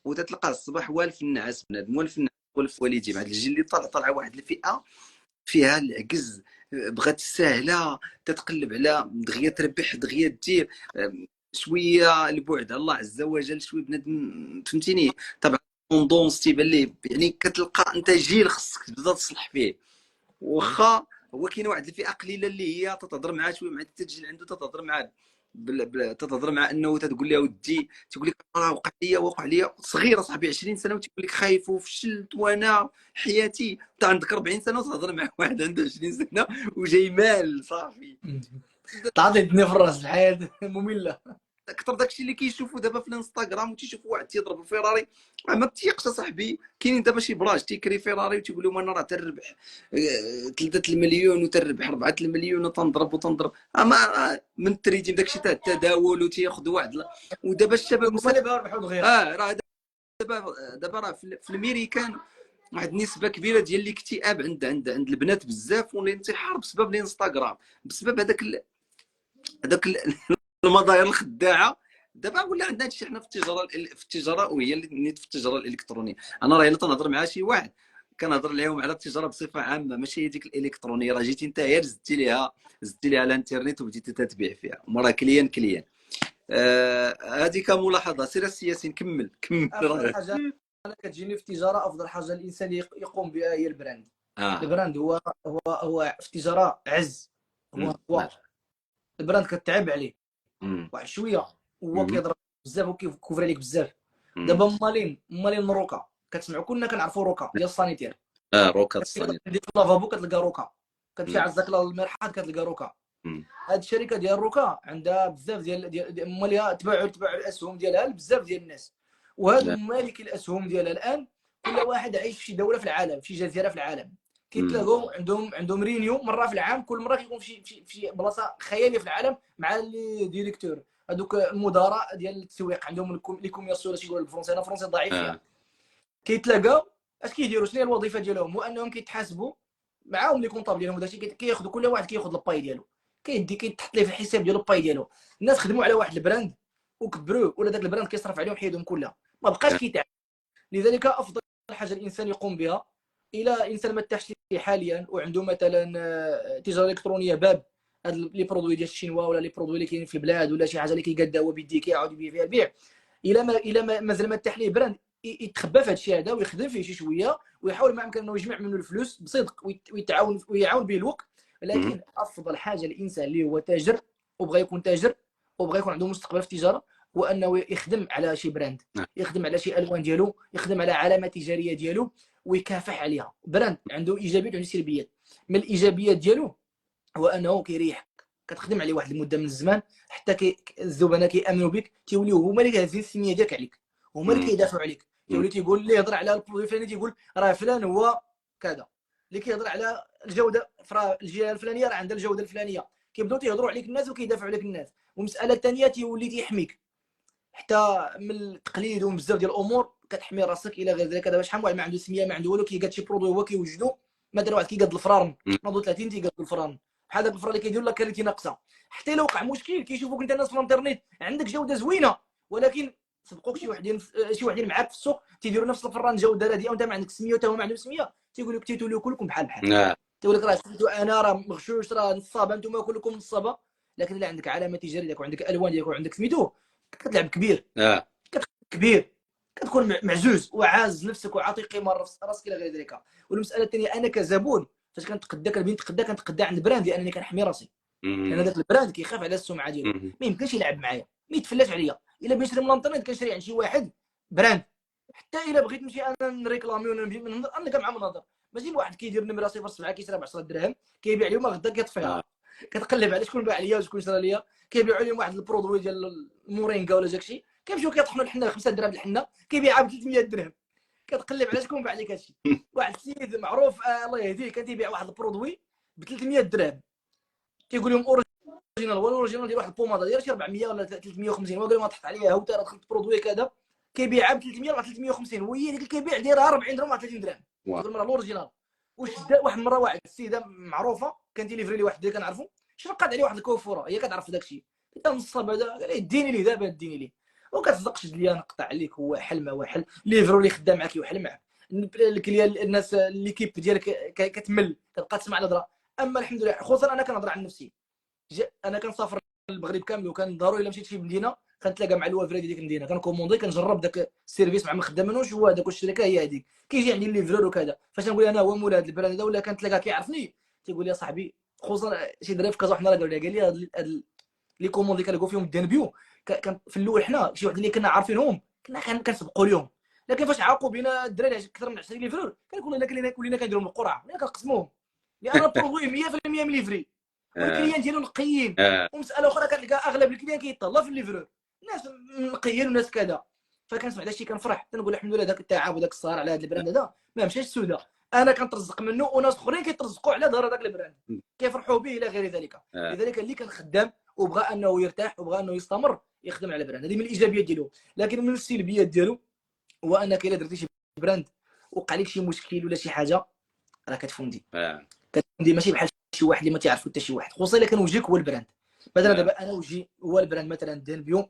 وتتلقى الصباح والف النعاس بنادم، والف النعاس والف والدي. مع الجيل اللي طالعه واحد الفئه فيها العجز، بغات الساهله، تتقلب على دغيا تربح دغيا دير، شويه البعد الله عز وجل، شويه بنادم فهمتيني. طبعا طوندونس تيبان ليه، يعني كتلقى انت جيل خصك تبدا تصلح فيه. واخا هو كاين واحد الفئه قليله اللي هي تتهضر معاه شويه، مع التسجيل عنده تتهضر معاه تتهضر مع انه تتقول له ودي، تقول لك راه وقع لي صغير صاحبي 20 سنه وتقول لك خايف وفشلت وانا حياتي. انت عندك 40 سنه وتهضر مع واحد عنده 20 سنه وجاي مال صافي. تعطي الدنيا في الراس، الحياه ممله. اكثر داكشي اللي كيشوفوا دابا في الانستغرام وتيشوفوا واحد تيضرب فيراري، ما تيقش صاحبي. كاينين دابا شي براج تيكري فيراري وتيقول لهم انا راه تنربح 3 المليون وتنربح 4 المليون وتنضرب من التريدين داكشي تاع التداول وتياخذ واحد ودابا الشباب هما اللي بغاو يربحوا دغيا. راه دابا راه في الامريكان واحد النسبه كبيره ديال الاكتئاب عند البنات بزاف، والانتحار بسبب الانستغرام، بسبب هذاك المظاهر الخداعه. دابا ولا عندنا هادشي حنا في التجاره وهي اللي نيت في التجاره الالكترونيه. انا راه الا تنهضر مع شي واحد كنهضر لهم على التجاره بصفه عامه، ماشي هي ديك الالكترونيه. راه جيتي انت غير زدتي ليها الانترنت وبديتي تتبيع فيها، هما راه كليان. هذه كملاحظه. سير السياسي كمل افضل حاجه انا كتجيني في التجاره، افضل حاجه الانسان يقوم بها هي البراند. البراند هو في التجاره عز. هو البراند كتعب عليه واحد شويه، هو كيضرب بزاف وكيكوفر عليك بزاف. دابا مالين روكا، كتسمعوا كلنا كنعرفوا روكا ديال السانيتير. روكا السانيتير في اللافابو كتلقى روكا، كتمشي عزك المرحاض كتلقى روكا. هاد الشركه ديال روكا عندها بزاف ديال مالها تباعوا الاسهم ديالها لبزاف ديال الناس، وهاد مالك الاسهم ديالها الان كل واحد عايش في شي دوله في العالم، في شي جزيره في العالم، كيتلاقوا عندهم رينيو مره في العام. كل مره كيكون في شي بلاصه خياليه في العالم مع لي ديريكتور، هذوك المدراء ديال التسويق عندهم لي كوميرسيو ولا شي يقول بالفرنسي، انا فرنسي ضعيف فيها. كيتلاقاو اش كيديروا؟ شنو هي الوظيفه ديالهم؟ هو انهم كيتحاسبوا معاهم لي كونطابل ديالهم وداكشي، كياخذوا كل واحد كياخذ الباي ديالو، كيتحط ليه في الحساب ديالو الباي ديالو. الناس خدموا على واحد البراند وكبروه، ولا داك البراند كيصرف عليهم حيدهم كلها، ما بقاش كيتعب. لذلك افضل حاجه الانسان يقوم بها، الى الانسان ما ارتاحش حاليا وعنده مثلا تجاره الكترونيه باب هاد لي برودوي ديال الشينوا ولا لي برودوي اللي كاينين في البلاد ولا شي حاجه اللي كيقاد هو بيديه كيعاود يبيع فيها البيع، الى ما مازال ما ارتاح ليه براند، يتخبى في هذا الشيء هذا ويخدم فيه شي شويه ويحاول ما امكن انه يجمع منه الفلوس بصدق ويعاون به الوقت. لكن افضل حاجه الانسان اللي هو تاجر وبغى يكون تاجر وبغى يكون عنده مستقبل في التجاره، هو انه يخدم على شي براند، يخدم على شي الوان ديالو، يخدم على علامه تجاريه ديالو ويكافح عليها. براند عنده ايجابيات وعنده سلبيات. من الايجابيات ديالو هو انه كيريحك، كتخدم عليه واحد المده من الزمان حتى الزبناء كيامنوا بك، تيوليو هما اللي كيهزوا السميه ديالك عليك، هما اللي كيدافعوا عليك. تيولي تيقول اللي يهضر على البرودوي الفلاني تيقول راه فلان هو كذا، اللي كيهضر على الجوده فرا الجهه الفلانيه راه عندها الجوده الفلانيه، كيبداو تيهضروا عليك الناس وكيدافعوا عليك الناس. والمساله الثانيه تيولي تيحميك حتى من التقليد ومن بزاف ديال الامور، كتحمي راسك الى غير ذلك. دابا شحال من واحد ما عنده سميه ما عنده والو، كيقاد شي برودوي هو كيوجدو، مثلا واحد كيقاد الفران نوضو 30 تيقاد الفران بحال داك الفران اللي كيدير لك كاليتي ناقصه. حتى الا وقع مشكل كيشوفوك انت الناس في الانترنت عندك جوده زوينه، ولكن صدقوك شي وحدين معاك في السوق تيديروا نفس الفران جوده رديئه وانت ما عندك سميه وتا هو ما عنده سميه، تيقول لك تيتوليو كلكم بحال تيقول لك راه سميتو انا راه مغشوش راه نصابه انتم كلكم نصابه. لكن الا عندك علامه تجاريه ديالك وعندك الوان ديالك وعندك سميتو كتلعب كبير كبير، كتكون معزوز وعاز نفسك وعاطي قيمه راسك الى غير ذلك. والمساله الثانيه انا كزبون فاش كنتقدى عند براند لانني كنحمي راسي، لان هذاك البراند كيخاف على السمعه ديالو، ما يمكنش يلعب معايا، ما يتفلاش عليا. الا بغيت نشري من الانترنت كنشري عند شي واحد براند، حتى الا بغيت نمشي انا نريكلامي ولا نمشي نهضر انا كنعمل نهضر، ماشي واحد كيدير نمره 07 كيشري ب 10 دراهم كيبيع اليوم غدا كيطفيها. كتقلب على شكون باع ليا وشكون شرا ليا، كيبيعوا لهم واحد البرودوي ديال المورينغا ولا داكشي، كيمشيو كيطحنوا الحنه 5 دراهم الحنه كيبيعها ب 300 درهم. كتقلب على شكون باع لك هادشي. واحد السيد معروف الله يهديه كان تيبيع واحد البرودوي ب 300 درهم، تيقول لهم اوريجينال، هو الاوريجينال ديال واحد البوماده ديال شي 400 ولا 350، وقال لهم تحط عليها هو ترى دخلت برودوي كذا كيبيعها ب 300 ولا 350، وهي ديك اللي كيبيع دايرها 40 درهم ولا 30 درهم. تقول مرة الاوريجينال. واش واحد المره واحد السيده معروفه كان تيليفري لي واحد اللي كنعرفو، شرقات عليه واحد الكوفوره هي كتعرف داكشي، قلت لها نصاب هذا، قال لي ديني ليه دابا ديني ليه، وكتصدق شد ليا نقطع عليك هو حل ما هو حل، ليفرو اللي خدام معاك يحل معاك الكليان الناس ليكيب ديالك كتمل كتبقى تسمع الهضره. اما الحمد لله خصوصا انا كنهضر عن نفسي، انا كنسافر المغرب كامل، وكان ضروري الا مشيت شي مدينه كنتلاقى مع الوافره ديال ديك المدينه، كنكوموندي كنجرب داك السيرفيس مع من خدامينوش هو هذاك الشركه هي هذيك، كيجي عندي الليفرور وكذا، فاش نقول انا هو مول هذا البراند هذا ولا كنتلاقى كيعرفني تيقول لي صاحبي، خصوصا شي دراري في كازا حنا راه قال لي هاد لي كوموند اللي كنلقاو فيهم دانبيو كان في الاول حنا شي واحد اللي كنا عارفينهم كنا كنسبقوا لهم، لكن فاش عاقوا بينا الدراري اكثر من 20 ليفرور كنقول لنا كلنا كنديروا من القرعه كنقسموهم، لان البرودوي 100% من ليفري والكليان ديالو نقيين. ومساله اخرى كتلقى اغلب الكليان كيطلع في الليفرور، ناس نقيين وناس كذا. فكنسمع داكشي كنفرح، تنقول الحمد لله داك التعب وداك السهر على هذا البراند هذا ما مشاش سودا، انا كنترزق منه وناس اخرين كيترزقوا على ظهر هذاك البراند كيفرحوا به الى غير ذلك. لذلك اللي كان خدام وبغى انه يرتاح وبغى انه يستمر يخدم على البراند، هذه من الايجابيات ديالو. لكن من السلبيات ديالو هو انك الا درتي شي براند وقع لك شي مشكل ولا شي حاجه راه كتفوندي. كتفوندي ماشي بحال شي واحد اللي ما تعرفو حتى شي واحد، خصوصا الا كان وجهك هو البراند. مثلا دابا انا وجهي هو البراند، مثلا دانبيو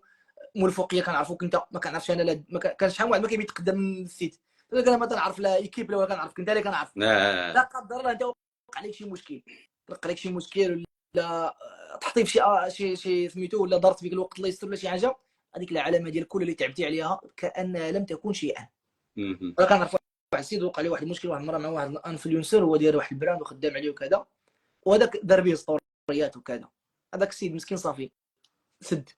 مول الفوقيه كنعرفوك انت، ما كنعرفش انا، ما كان شحال واحد ما كيبي يتقدم من السيت، انا ما كنعرف لا ايكيب ولا كنعرفك انت اللي كنعرف. لا قدر الله انت وقع لك شي مشكل، وقع لك شي مشكل ولا تحطي في شي سميتو ولا دارت فيك الوقت الله يستر ولا شي حاجه، هذيك العلامه ديال كل اللي تعبتي عليها كانها لم تكن شيئا. انا كنعرف واحد السيد وقع ليه واحد المشكل واحد المره مع واحد انفلونسر، هو داير واحد البراند وخدام عليه وكذا، وهذاك دار به ستوريات وكذا، هذاك السيد مسكين صافي سد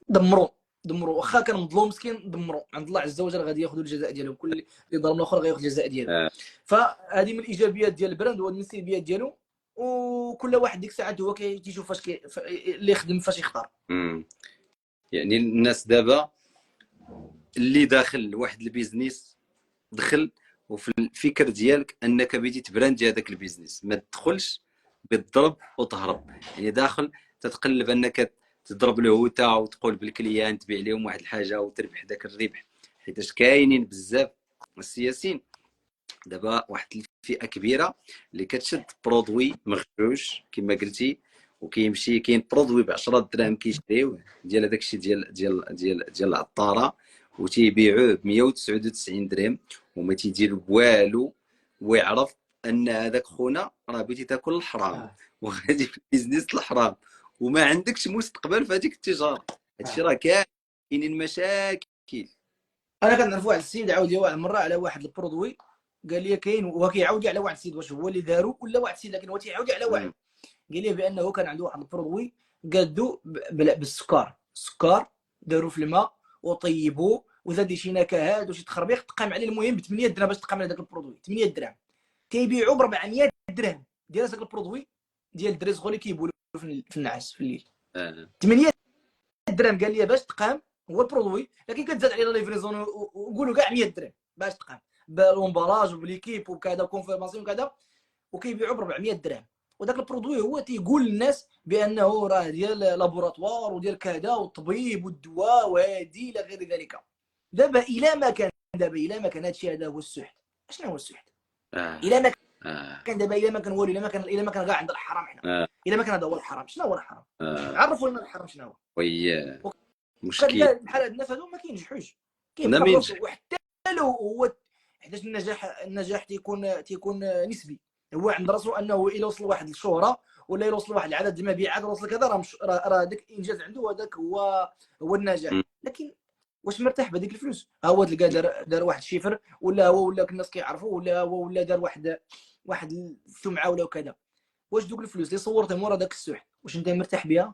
دمروا واخا كان مظلوم مسكين دمروا عند الله عز وجل، غادي ياخذوا الجزاء ديالهم، كل اللي ظلم الاخر غياخذ الجزاء ديالو. فهذه من الايجابيات ديال البراند ومن السلبيات ديالو، وكل واحد ديك الساعات هو كيشوف فاش اللي يخدم فاش يختار. يعني الناس دابا اللي داخل واحد البيزنس دخل وفي الفكر ديالك انك بديت تبراندي هذاك البيزنس، ما تدخلش بالضرب وتهرب. يعني داخل تتقلب انك تضرب الهوته وتقول بالكليان تبيع لهم واحد الحاجه وتربح ذاك الربح، حيتاش كاينين بزاف السياسيين دابا واحد الفئه كبيره اللي كتشد برودوي مغشوش كما قلتي، وكيمشي كاين برودوي ب 10 دراهم كيشريوه ديال هذاك الشيء ديال العطاره وتيبيعوه ب 199 درهم وما تيدير والو، ويعرف ان هذاك خونا راه بغيتي تاكل الحرام وغادي في البيزنس الحرام وما عندكش مستقبل في هذيك التجاره. هادشي راه كاينين مشاكل. انا كنعرف واحد السيد عاود لي واحد المره على واحد البرودوي، قال لي كاين، وهو كيعاود لي على واحد السيد، واش هو اللي دارو ولا واحد السيد، لكن هو تيعاود لي على واحد قال لي بانه كان عنده واحد البرودوي قادو بالسكر، داروا في الماء وطيبوه وزاد شي نكهات وشي تخربيق، تقام عليه المهم ب 8 درهم باش تقام على داك البرودوي 8 درهم، كيبيعوا ب 400 درهم ديال هذاك البرودوي ديال الدري صغور اللي كيبولوا في النعاس في الليل. 8 درهم قال لي باش تقام هو البرودوي، لكن كتزاد عليه ليفريزون وقولوا كاع 100 درهم باش تقام بالومباراج وبليكيب وكذا وكونفيرماسيون وكذا، وكيبيعوا ب 400 درهم. وداك البرودوي هو تيقول للناس بانه راه ديال لابوراتوار وديال كذا والطبيب والدواء وهادي الى غير ذلك. دابا الى ما كان هادشي هذا هو السحت، شنو هو السحت؟ الى ما كان دابا الى ما كان والو، الى ما كان كاع عند الحرام حنا، الى ما كان هذا هو الحرام، شنو هو الحرام؟ عرفوا لنا الحرام شنو هو. وي مشكل بحال هاد الناس هادو ما كينجحوش، كيبقى وحتى لو هو حيت النجاح تيكون نسبي، هو عند راسو انه الى وصل واحد الشهره ولا الى وصل واحد العدد المبيعات ولا وصل كذا راه داك الانجاز عنده وهذاك هو النجاح. لكن واش مرتاح بهذيك الفلوس؟ هو تلقى دار واحد الشيفر ولا هو ولا الناس كيعرفوه ولا هو ولا دار واحد السمعه ولا كذا، واش دوك الفلوس اللي صورتهم ورا داك السوح واش انت مرتاح بها؟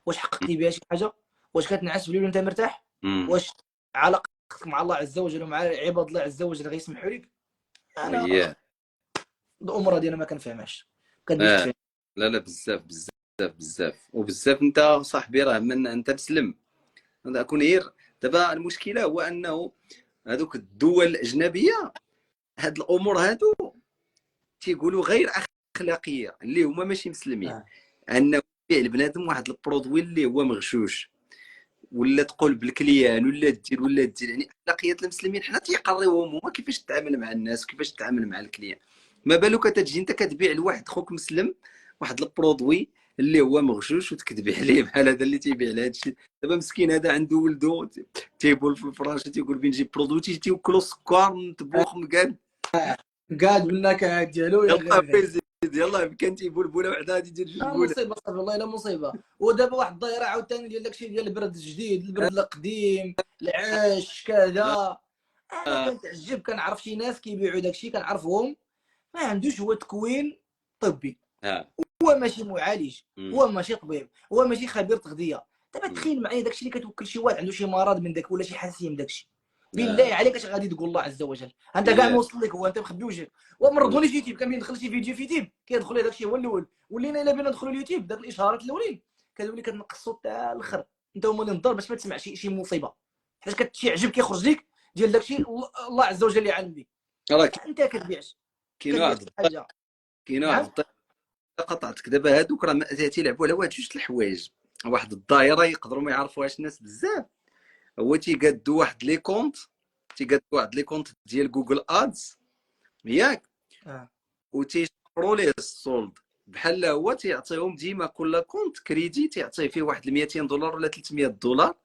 واش حققتي بها شي حاجه؟ واش كتنعس بليل وانت مرتاح؟ واش علاقتك مع الله عز وجل ومع عباد الله عز وجل غيسمحوا لك؟ انا الامور هذه انا ما كنفهمهاش. لا بزاف وبزاف انت صاحبي راه من انت مسلم كون غير. دابا المشكله هو انه هذوك الدول الاجنبيه هاد الامور هادو تيقولوا غير اخلاقيه اللي هما ماشي مسلمين، انه يبيع البنادم واحد البرودوي اللي هو مغشوش ولا تقول بالكليان ولا دير يعني اخلاقيات المسلمين حنا تيقريوهم هما كيفاش تتعامل مع الناس وكيفاش تتعامل مع الكليان. ما بالك تجي انت كتبيع لواحد خوك مسلم واحد البرودوي اللي هو مغشوش وتكذبي عليه بحال هذا اللي تيبيع لهذا الشيء. دابا مسكين هذا عنده ولدو تيبول في الفراشة تيقول فين نجيب برودوي تيوكلو السكر مطبوخ مقاد بالنكهات ديالو يلاه كان تيبول بوله وحده غادي يدير جوج بوله. مصيبه صافي والله الا مصيبه. ودابا واحد الظاهره عاوتاني ديال داكشي ديال البرد الجديد، البرد القديم، العش كذا. انا كنتعجب كنعرف شي ناس كيبيعوا داكشي كنعرفهم ما عندوش هو تكوين طبي، هو ماشي معالج، هو ماشي طبيب، هو ماشي خبير تغذيه. دابا تخيل معايا داكشي اللي كتوكل شي واحد عنده شي مرض من داك ولا شي حساسيه من داكشي، بالله عليك اش غادي تقول الله عز وجل؟ انت كاع ما وصل لك هو انت مخبي وجهك. ومرضوني في يوتيوب كان ندخل شي فيديو في يوتيوب كيدخل لي داكشي هو الاول، ولينا الا بينا ندخلوا اليوتيوب داك الاشهارات الاولين كانوا لي كتنقصوا حتى الاخر انت هما اللي نضر باش ما تسمع شي مصيبه، حيت شي عجب كيخرج لك ديال داكشي الله عز وجل اللي عندي، راه انت كتبيعش كاين واحد شي حاجه. كاين واحد نعم. الطريقة. قطعتك دابا، هادوك راه تيلعبوا على واحد جوج د الحوايج. واحد الدائره يقدروا ما يعرفوهاش الناس بزاف، هو تيقادوا واحد لي كونت، ديال جوجل ادز، ياك؟ اه وتيشفروا ليه السولد، بحال هو تيعطيهم ديما كل كونت كريدي، تيعطيه فيه واحد 200 دولار ولا 300 دولار،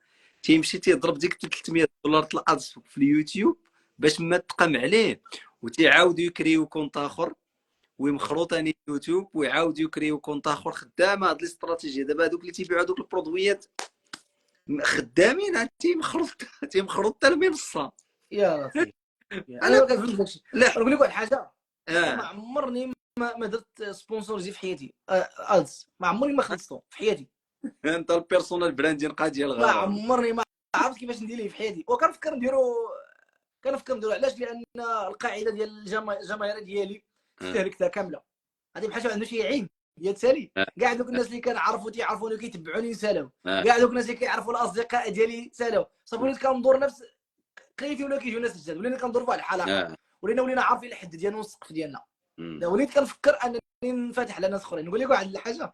تيمشي تيضرب ديك 300 دولار د الادز في اليوتيوب باش ما تقام عليه، وتيعاودوا يكريو كونت اخر ويمخروا ثاني يوتيوب، ويعاودوا يكريو كونت اخر. خدامه هاد الاستراتيجيه. دابا هذوك اللي تيبيعوا هذوك البرودويات خدامين، تيمخروا حتى المنصه. يا لطيف. انا انا ما كنفهمش داكشي. لا. نقول لك واحد الحاجه، انا ما اه عمرني ما درت سبونسورزي في حياتي، ادز ما عمرني ما خلصته في حياتي، انت البيرسونال براندين قاضيه ما الغرام. عمرني ما عرفت كيفاش ندير ليه في حياتي. وكنفكر نديرو، علاش؟ لان القاعده ديال الجماهير ديالي استهلكتها كامله. هذه بحال شي عنده شي عيب ديال تالي. كاع دوك الناس اللي كنعرفوا تيعرفوني وكيتبعوني سالاو، كاع دوك الناس اللي كيعرفوا الاصدقاء ديالي سالاو، صافي وليت كندور نفس قريتي ولا كيجيو ناس جداد، ولينا كندور في واحد الحلقه، ولينا عارفين الحد ديالنا والسقف ديالنا. وليت كنفكر انني ننفتح على ناس اخرين. نقول لك واحد الحاجه،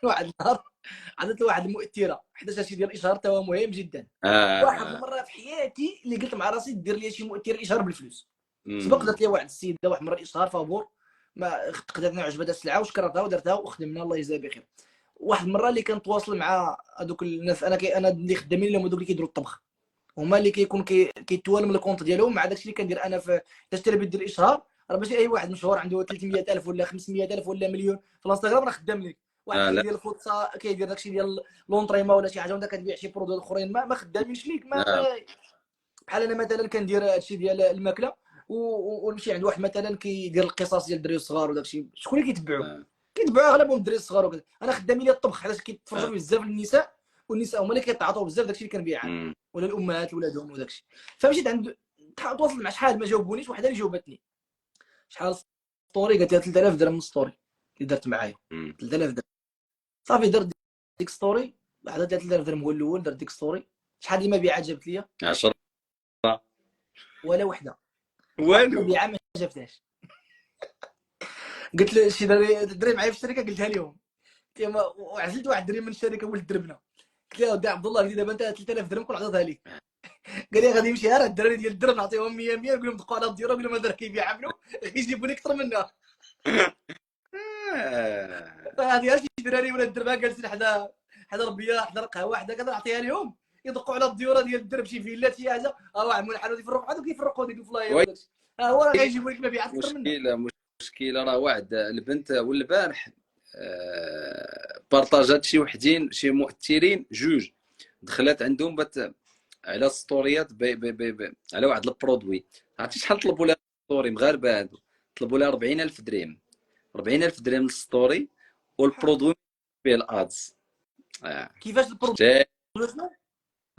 واحد النهار عطيت واحد المؤثره 11 ديال الاشهار، تا هو مهم جدا. واحد المره في حياتي اللي قلت مع راسي دير لي شي مؤثر اشهار بالفلوس. سبق درت لي واحد السيده واحد المره اشهار فابور، ما قدرنا عجبتها السلعه وشكرتها ودرتها وخدمنا الله يجزاها بخير. واحد المره اللي كنتواصل مع هذوك الناس، انا اللي خدامين لهم هذوك اللي كيديروا الطبخ، هما اللي كيكون كيتوالم الكونت ديالهم مع داكشي اللي كندير انا. في حيت تلبي دير الاشهار، راه ماشي اي واحد مشهور عنده 300,000 ولا 500,000 ولا مليون في الانستغرام راه خدام لك. واحد لا كيدير الفوتسا، كيدير داكشي ديال لونطريما ولا شي حاجه، وانت كتبيع شي برودوي اخرين ما خدامينش ليك. بحال انا مثلا كندير هادشي ديال الماكله، ونمشي عند واحد مثلا كيدير القصص ديال الدراري الصغار وداكشي، شكون اللي كيتبعوا اغلبهم الدراري الصغار وكذا. انا خدامين لي الطبخ علاش كيتفرجوا بزاف النساء، والنساء هما اللي كيتعاطوا بزاف داكشي اللي كنبيع انا، ولا الامهات ولادهم وداكشي. فمشيت عند تواصلت مع شحال ما جاوبونيش، وحده اللي جاوبتني شحال ستوري، قالت لها 3000 درهم من ستوري اللي درت معايا. 3000 درهم صافي، درت ديك ستوري بعدا 3000 درهم هو الاول، درت ديك ستوري. شحال ديال المبيعات جابت لي؟ 10. ولا وحده، واحد والو. المبيعه ما جابتهاش. قلت له شي دري معايا في الشركه، قلتها لهم، وعزلت واحد الدري من الشركه ولد دربنا، قلت له ودي عبد الله قال لي دابا انت 3000 درهم كون عطيتها لك. قال لي غادي يمشي غير الدراري ديال الدرب نعطيهم 100 100، نقول لهم دقوا على الديره، نقول لهم هذا كيبيع عملو يجيبوا لي اكثر منها. هذه شي دراري ولا الدرب جالسين حدا ربيه، حدا القهوه، حدا كذا، نعطيها لهم يدقوا على الديوره ديال الدرب، شي فيلات شي حاجه، واحد من الحانوت يفرقوا، هذوك يفرقوا ديك الفلاير وداكشي، هو راه غيجيبوا لك مبيعات اكثر منها. مشكله راه واحد البنت والبارح بارطاجات شي وحدين شي مؤثرين جوج، دخلت عندهم على ستوريات على واحد البرودوي. عرفتي شحال طلبوا لها ستوري؟ مغاربه هادو طلبوا لها 40,000 درهم، 40,000 درهم الستوري، والبرودوي فيه الادز. كيفاش البرودوي؟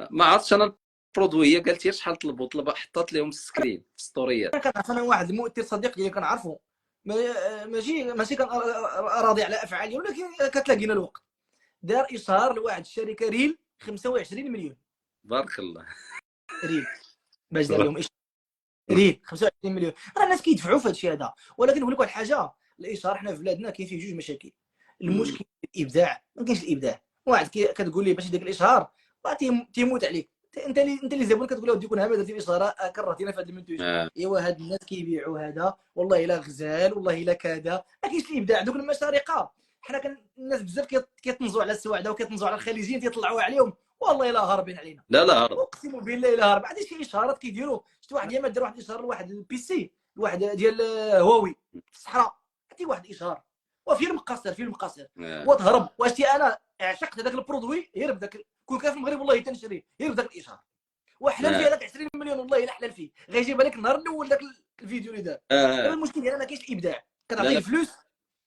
ما عرفتش انا البرودوي، هي قالت لي شحال طلبوا حطات لهم السكرين في ستوريات. كنعرف انا واحد المؤثر صديق ديالي كنعرفو، ماشي كان راضي على افعالي، ولكن كتلاقينا الوقت، دار اشهار لواحد الشركه ريل 25 مليون. بارك الله. ريل باش دار لهم ريل 25 مليون. راه الناس كيدفعوا في هذا الشيء هذا. ولكن نقول لك واحد الحاجه، الاشهار حنا في بلادنا كاين فيه جوج مشاكل. المشكل الابداع، ما كاينش الابداع. واحد كتقول ليه باش يدير الاشهار تيموت عليك، انت اللي زبون كتقول له ودي كون هما درتي الاشهار كرهتينا في هذا المنتوج. ايوا هاد الناس كيبيعوا هذا، والله الا غزال، والله الا كذا، ما كاينش الابداع. دوك المشارقه حنا الناس بزاف كيطنزوا على السواعده وكيطنزوا على الخليجيين، تيطلعوا عليهم، والله الا هاربين علينا. لا هرب، اقسم بالله الا هارب. عندي شي اشهارات كيديروا، شفت واحد اليوم دار واحد الاشهار لواحد البيسي، لواحد ديال هواوي في الصحراء، عطي واحد الاشهار وفيلم قصير وتهرب. واش انا عشقت هذاك البرودوي غير بداك، كون كان في المغرب والله تنشريه غير بداك الاشهار، وحلال فيه هذاك 20 مليون، والله الا حلال فيه، غيجيبها لك النهار الاول داك الفيديو اللي دار. دابا المشكل ديالنا ما كاينش الابداع، كتعطيه الفلوس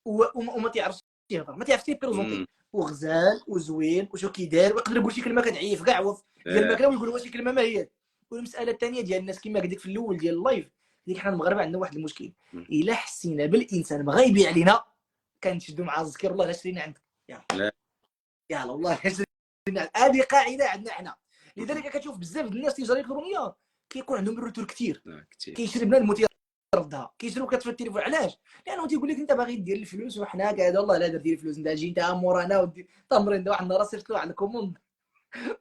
وما تعرفش يهضر، ما تعرفش تيبريزونتي، وغزال وزوين وشو كيدار، ويقدر يقول شي كلمه كتعيف كاع هو ديال الماكله، ويقول واش شي كلمه ما هي. والمساله الثانيه ديال الناس كما قلت لك في الاول ديال اللايف، ديك حنا المغاربه عندنا واحد المشكل، الا حسينا بالانسان بغا يبيع علينا كنشدوا مع الزكير، والله لا شرينا عندك، يلا والله هذه قاعده عندنا حنا. لذلك كتشوف بزاف ديال الناس التجاره الالكترونيه كيكون عندهم الروتور كثير، كيشري بنادم وتيردها، كيشريو كتطفي التليفون. علاش؟ لانه تيقول لك انت باغي دير الفلوس وحنا كذا. والله لا درتي الفلوس، انت جي انت مورانا ودي تمرين. واحد النهار صيفط له واحد الكوموند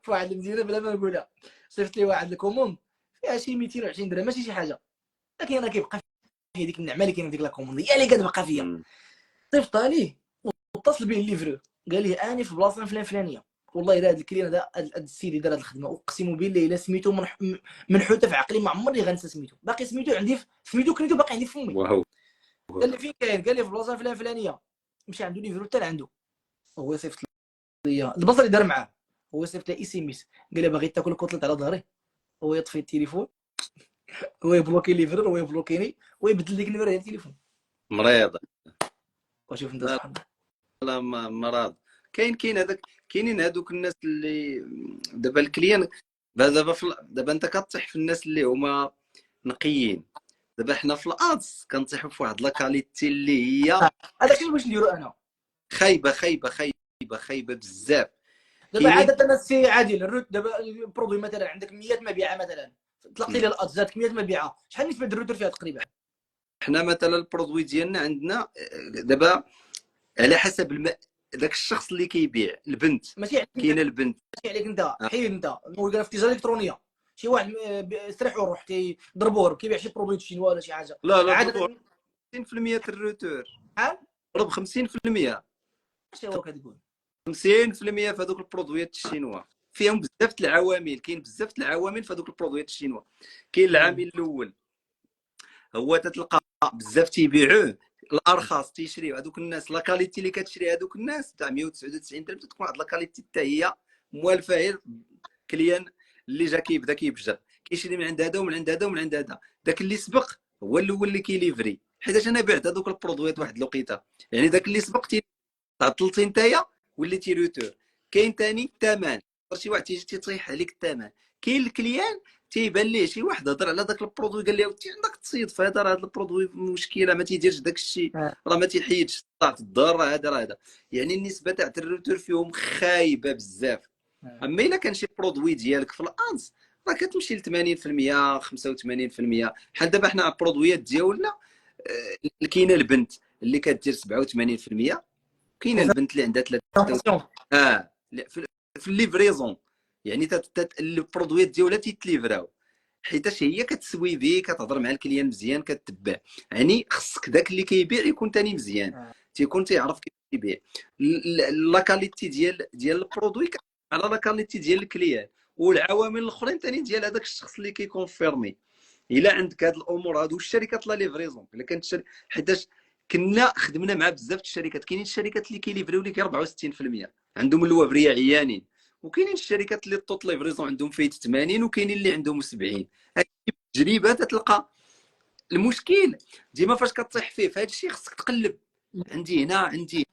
في واحد المدينه بلا ما نقولها، صيفط لي واحد الكوموند فيها شي 220 درهم، ماشي شي حاجه، لكن انا كيبقى فيا ديك النعمه اللي كاينه في ديك لاكوموند، هي اللي كتبقى فيا. صيفطها ليه واتصل به الليفرور، قال لي اني في بلاصه فلانيه. والله الا هذا الكليان هذا السيد اللي دار هذه الخدمه اقسم بالله الا سميتو منحوته في عقلي، ما عمرني غنسى سميتو، باقي سميتو عندي سميتو كنيتو باقي عندي في فمي. واو. قال لي فين كاين؟ قال لي في بلاصه فلانيه. مشى عنده ليفرور حتى عنده، هو صيفط لي البصر اللي دار معاه، هو صيفط لي اس ام اس، قال لي باغي تاكل كتلت على ظهري. هو يطفي التليفون، هو يبلوكي الليفرور، هو يبلوكيني، ويبدل ديك النمره ديال التليفون. مريض. وشوف انت لا سبحان الله. لا مرض. كاين هذاك، كاينين هذوك الناس اللي دابا الكليان. دابا انت كطيح في الناس اللي هما نقيين. دابا حنا في الادز كنطيحوا في واحد لاكاليتي اللي هي هذا كيفاش باش نديرو انا؟ خايبه خايبه خايبه خايبه بزاف. دابا كاينين عاده السي عادل الروت، دابا البرودوي مثلا عندك 100 مبيعه مثلا، طلقتي لي الادزات 100 مبيعه، شحال نسبه الروتر فيها تقريبا؟ حنا مثلا البرودوي ديالنا عندنا دابا على حسب داك الشخص اللي كيبيع البنت. ماشي عليك انت، كاينه البنت. ماشي عليك انت، حيد انت نقول لك في التجاره الالكترونيه شي واحد سرح وروح تيضربوه كيبيع شي برودوي شينوا ولا شي حاجه لا لا، ضربوا عاده. 50% الروتور. شحال؟ ضرب 50%. اش هو كتقول؟ 50% في هذوك البرودويات الشينوا فيهم بزاف العوامل. كاين بزاف العوامل في هذوك البرودويات الشينوا. كاين العامل الاول هو تتلقى بزاف تيبيعوه الارخص تيشريو هذوك الناس. لا كاليتي اللي كتشري هذوك الناس تاع 199 درهم تكون واحد لا كاليتي حتى هي موالفه غير كليان اللي جا كيبدا كيبجر كيشري من عند هذا ومن عند هذا ومن عند هذا. داك اللي سبق هو الاول اللي كيليفري، حيت انا بعت هذوك البرودويات واحد الوقيته. يعني داك اللي سبق تعطلتي نتايا وليتي روتور. كاين ثاني الثمن، شي واحد تيجي تيطيح عليك الثمن. كاين الكليان تيبان ليه شي واحد هضر على داك البرودوي قال لي عندك تصيد في هذا، راه هذا البرودوي مشكله ما تيديرش داك الشيء، راه ما تيحيدش طاعه الدار، راه هذا يعني النسبه تاع الروتور فيهم خايبه بزاف. اما الا كان شي برودوي ديالك في الانس راه كتمشي ل 80% 85%. بحال دابا حنا البرودويات ديالنا كاينه البنت اللي كدير 87%، كاينه البنت اللي عندها 3 في الليفريزون. يعني البرودويات ديالها تيتليفراو حيتاش هي كتسويفي كتهضر مع الكليان مزيان كتبع. يعني خصك داك اللي كيبيع يكون ثاني مزيان، تيكون تيعرف كيف يبيع. لا كاليتي ديال البرودوي على لا كاليتي ديال الكليان، والعوامل الاخرين ثاني ديال هذاك الشخص اللي كيكونفيرمي. الا عندك هاد الامور هادو الشركات لا ليفريزون الا كانت حيتاش كنا خدمنا مع بزاف الشركات. كاينين الشركات اللي كيليفريو لك 64% عندهم اللوابريه عيانين، وكاينين الشركات اللي الطوط ليفريزون عندهم فايت 80، وكاينين اللي عندهم 70. هذه التجربه تتلقى المشكل ديما فاش كطيح فيه. فهاد الشيء خصك تقلب، عندي هنا عندي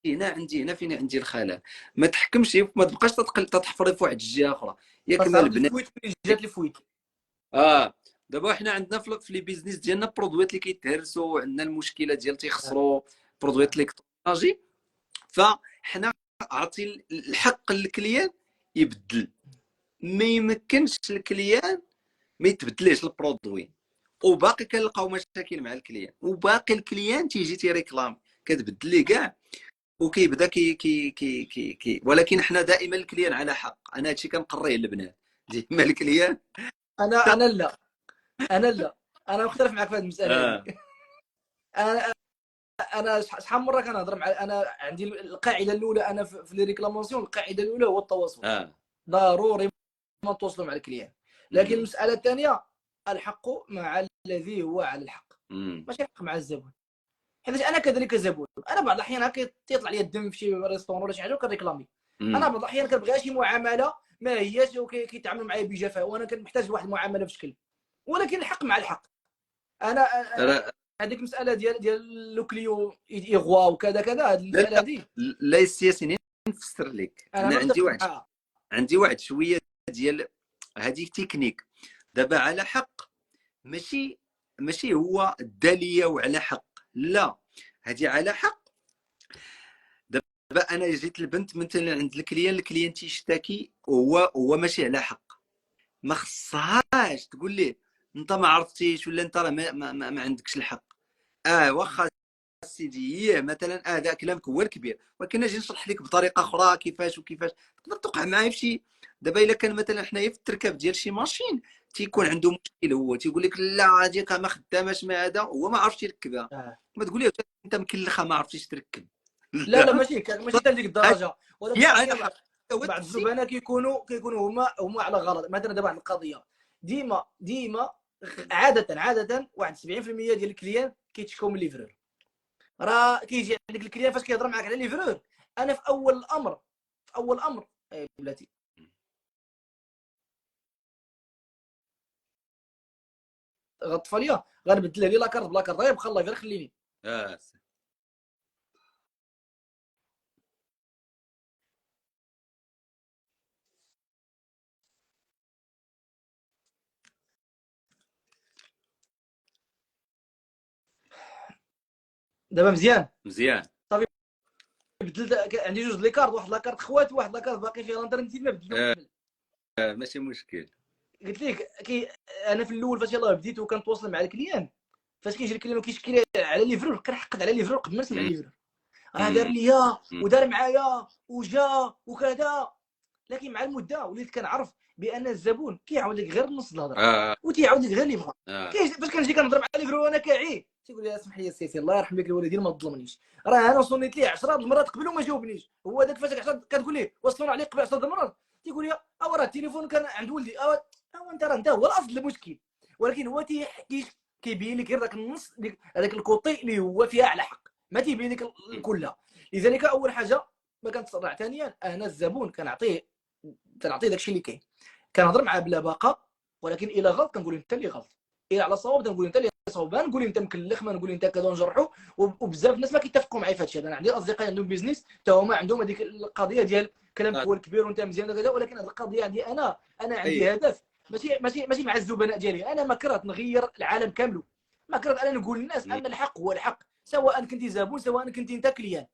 هنا عندي هنا فين عندي الخلل. ما تحكمش، ما تبقاش تحفري في واحد الجهه اخرى ياك ما البنات. الفويت فين جات الفويت؟ دابا حنا عندنا في لي بيزنس ديالنا برودويات اللي كيتهرسوا، عندنا المشكله ديال تيخسروا برودويات الكتروناجي. فحنا عطي الحق للكليان يبدل، ما يمكنش الكليان ما يتبدلش البرودوي، وباقي كنلقاو مشاكل مع الكليان، وباقي الكليان تيجي تيريكلام كتبدل ليه كاع وكيبدا كي ولكن حنا دائما الكليان على حق. انا هادشي كنقريه للبنات ديما الكليان. انا لا، انا مختلف معك في هذه المساله هذه. انا شحال من مره كنهضر مع، انا عندي القاعده الاولى، انا في لي ريكلاماسيون القاعده الاولى هو التواصل. ضروري ما نتواصلوا مع الكليان. لكن المساله الثانيه الحق مع الذي هو على الحق، ماشي الحق مع الزبون. حيت انا كذلك زبون، انا بعض الاحيان كيطلع لي الدم في شي ريستورون ولا شي حاجه وكنريكلامي. انا بعض الاحيان كنبغي شي معامله ما هياش وكيتعاملوا معايا بجفاء، وانا كنحتاج واحد المعامله بشكل، ولكن الحق مع الحق. انا هذيك المساله ديال لو كليو يغوا وكذا كذا، هذه المساله هذه لا السياسي نفسر لك. انا عندي واحد شويه ديال هذه تكنيك. دابا على حق ماشي هو الداليه وعلى حق، لا، هذه على حق. انا جيت البنت مثلا عند الكليان تيشتكي، وهو ماشي على حق، ما خصهاش تقول ليه انت ما عرفتيش ولا انت راه ما عندكش الحق. واخا سيدي هي مثلا هذا كلامك هو الكبير، ولكن نجي نشرح لك بطريقه اخرى كيفاش وكيفاش تقدر توقع معايا في شي. دابا الا كان مثلا حنايا في التركاب ديال شي ماشين تيكون عنده مشكل، هو تيقول لك لا هذيك ما خداماش مع هذا، هو ما عرفش يركبها، ما تقول لي انت مكلخه ما عرفتيش تركب. لا لا، لا، ماشي حتى لديك الدرجه، ولكن هي اعطيني على الحق. حق. هو بعض التسيير. الزبناء كيكونوا هما على غلط. مثلا دابا واحد القضيه، ديما عاده واحد 70% ديال الكليان كيتشكاو من الليفرور. راه كيجي عندك الكليان فاش كيهضر معاك على الليفرور، انا في اول الامر بلاتي غطفه ليا غنبدلها لي لاكارت بلا كارت، غير بخا الله غير خليني. اه دابا مزيان. مزيان. صافي بدلت، عندي جوج ليكارت، واحد لاكارت خوات وواحد لاكارت باقي فيه الانترنت ما بدلو آه قبل. ماشي مشكل. قلت لك انا في الاول فاش يلاه بديت وكنتواصل مع الكليان، فاش كيجي الكليان وكيشكي لي على ليفرور كنحقد على ليفرور قبل ما نسمع مم. ليفرور. راه دار مم. ليا مم. ودار معايا وجا وكذا. لكن مع المده وليت كنعرف بان الزبون كيعاود لك غير نص الهضره، آه وتيعاود لك غير اللي بغا. آه فاش كنجي كنهضر مع ليفرور وانا كاعي تيقول لي اسمح لي السيسي الله يرحم لك الوالدين ما تظلمنيش، راه انا صونيت ليه 10 المرات قبل وما جاوبنيش. هو داك فاش كتقول ليه وصلنا عليك قبل 10 المرات تيقول لي راه التليفون كان عند ولدي. هو انت راه انت هو الاصل المشكل، ولكن هو كيبين لك غير ذاك النص، هذاك الكوطي اللي هو فيها على حق، ما تيبين لك كلها. لذلك اول حاجه ما كنتسرع. ثانيا انا الزبون كنعطيه داكشي اللي كاين، كنهضر معاه بلا باقه، ولكن الى غلط كنقول انت اللي غلط، الى على صواب كنقول انت اللي صواب، ما نقول انت مكلخ، ما نقول انت كذا ونجرحو. وبزاف الناس ما كيتفقوا معايا في هذا الشيء. انا عندي اصدقاء عندهم بيزنس حتى هما عندهم هذيك القضيه ديال كلامك هو الكبير وانت مزيان وكذا، ولكن هذه القضيه عندي انا اي عندي هدف، ماشي مع الزبناء ديالي. انا ما كرهت نغير العالم كامل، ما كرهت انا نقول للناس ان الحق هو الحق، سواء كنت زبون سواء كنت انت كليان،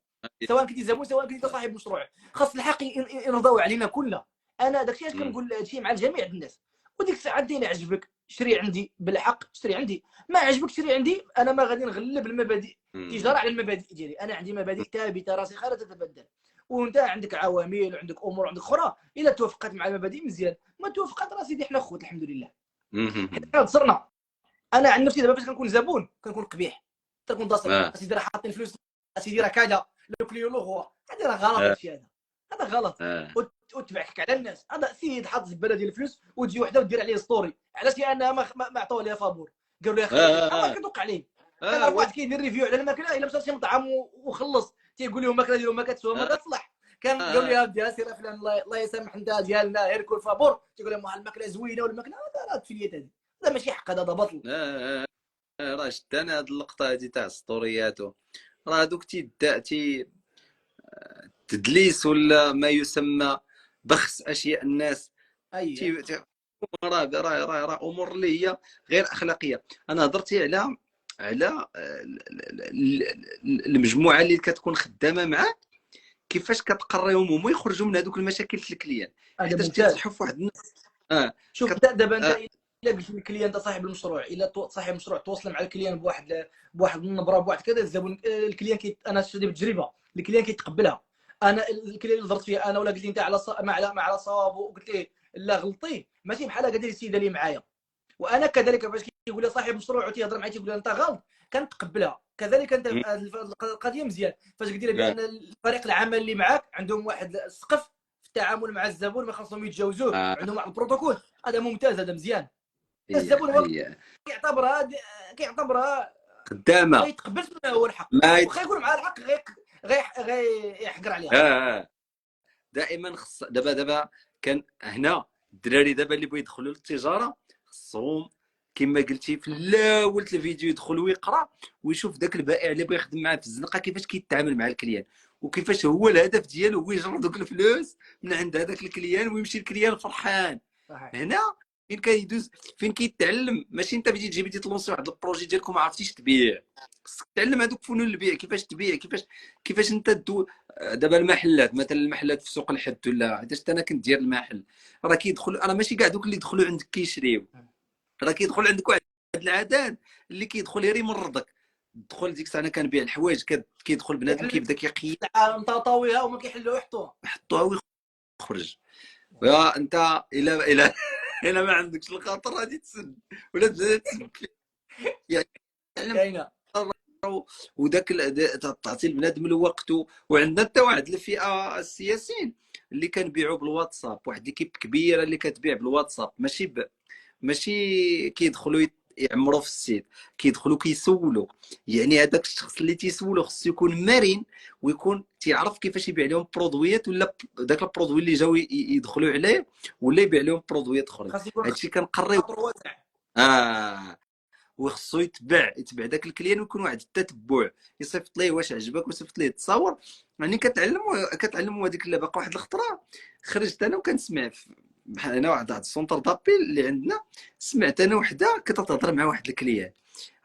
سواء كنت زبون سواء كنت صاحب مشروع، خاص الحق يرضوا علينا كلنا. انا داكشي علاش كنقول هادشي مع الجميع الناس. وديك الساعه انت اللي عجبك شري عندي بالحق، شري عندي، ما عجبك شري عندي. انا ما غادي نغلب المبادئ التجاره على المبادئ ديالي. انا عندي مبادئ ثابته راسخه لا تتبدل، وانت عندك عوامل وعندك امور وعندك اخرى. الا توافقت مع المبادئ مزيان، ما توافقت راه سيدي حنا خوت الحمد لله. حنا تصرنا. انا عن نفسي دابا فاش كنكون زبون كنكون قبيح، كنكون داصل اسيدي راه حاطين فلوس، اسيدي راه كذا لو كليو لو هو هذا راه غلط. هادشي هذا غلط. وتبعك على الناس. هذا سيد حط زباله ديال الفلوس وتجي وحده ودير عليه ستوري، علاش؟ لانها ما عطاوه ليها فابور، قالوا لها خلي كتوقع عليه. كان واحد كيدير ريفيو على الماكله، الا مشى لشي مطعم وخلص تيقول لهم الماكله ديالهم ما كتسوى ما كتصلح. كان قالوا لي ودي سير فلان الله يسامح انت ديالنا غير كل فابور، تيقول لهم الماكله زوينه والماكله هذا راه تفليات. هذا ماشي حق، هذا باطل. راه شفت انا هاد اللقطه هادي تاع السطوريات، راه هادوك تدليس ولا ما يسمى بخس اشياء الناس. اي راه امور اللي هي غير اخلاقيه. انا هضرتي على المجموعه اللي كتكون خدامه معاك، كيفاش كتقريهم هما يخرجوا من هذوك المشاكل في الكليان، هذا حيت ممتاز. تيطيحوا في واحد الناس. شوف دابا انت الا قلت للكليان انت صاحب المشروع، الا صاحب المشروع تواصل مع الكليان بواحد النبره بواحد كذا، الزبون الكليان انا شفتي بالتجربه الكليان كيتقبلها. انا الكليان اللي ضربت فيه انا ولا قلت لي انت على ما على صواب وقلت لي لا غلطي، ماشي بحال هكا دير السيده اللي معايا. وانا كذلك فاش كيقول لي صاحب مشروع وتيهضر معايا تيقول لي انت غلط كنتقبلها. كذلك انت القضيه مزيان فاش قلت لي بان الفريق العمل اللي معاك عندهم واحد السقف في التعامل مع الزبون ما خاصهم يتجاوزوه، عندهم واحد البروتوكول. هذا ممتاز، هذا مزيان. الزبون هو كيعتبرها ما خدامه يتقبلش منها هو الحق، ما واخا يقول مع الحق غيحقر عليها. دائما خص. دابا كان هنا الدراري دابا اللي بغوا يدخلوا للتجاره خصهم كما قلتي في الاول الفيديو يدخل ويقرا ويشوف ذاك البائع اللي بغى يخدم معاه في الزنقه كيفاش كيتعامل مع الكليان، وكيفاش هو الهدف ديالو هو يجر دوك الفلوس من عند هذاك الكليان ويمشي الكليان فرحان. هنا فين كيدوز، فين كيتعلم. ماشي انت بديتي تجيبي تلونسي واحد البروجي ديالكم ما عرفتيش تبيع، خصك تعلم هذوك فنون البيع، كيفاش تبيع، كيفاش انت دابا المحلات مثلا، المحلات في سوق الحد ولا حيتاش انا كنت ديال المحل، راه كيدخل، انا ماشي كاع دوك اللي يدخلوا عندك كيشريو، راه كيدخل عندك واحد العادات اللي كيدخل يري يمرضك. دخل ديك الساعه انا كنبيع الحوايج، كيدخل بنادم كيبدا كيقيد مطاطاويها وما كيحلوها يحطوها. يحطوها ويخرج. يا انت الى الا ما عندكش الخاطر غادي تسد ولا تسد يعني. تعلم كاينه. وداك تعطي البنادم الوقت وعندنا حتى واحد الفئه السياسيين اللي كنبيعوا بالواتساب، واحد ليكيب كبيره اللي كتبيع بالواتساب، ماشي كيدخلوا يعمروا في السيت، كيدخلوا كيسولوا. يعني هذاك الشخص اللي تيسولو خصو يكون مرن، ويكون تيعرف كيفاش يبيع لهم برودويات، ولا داك البرودوي اللي جاو يدخلوا عليه ولا يبيع لهم برودويات اخرين. خاص يكون هادشي كنقريو. خاطر واسع. وخصو يتبع داك الكليان، ويكون واحد التتبع، يصيفط ليه واش عجبك ويصيفط ليه التصاور. يعني كتعلموا هذيك اللعبه. واحد الخطره خرجت انا وكنسمع بحال انا واحد السونتر دابيل اللي عندنا، سمعت انا وحده كتهضر مع واحد الكليان،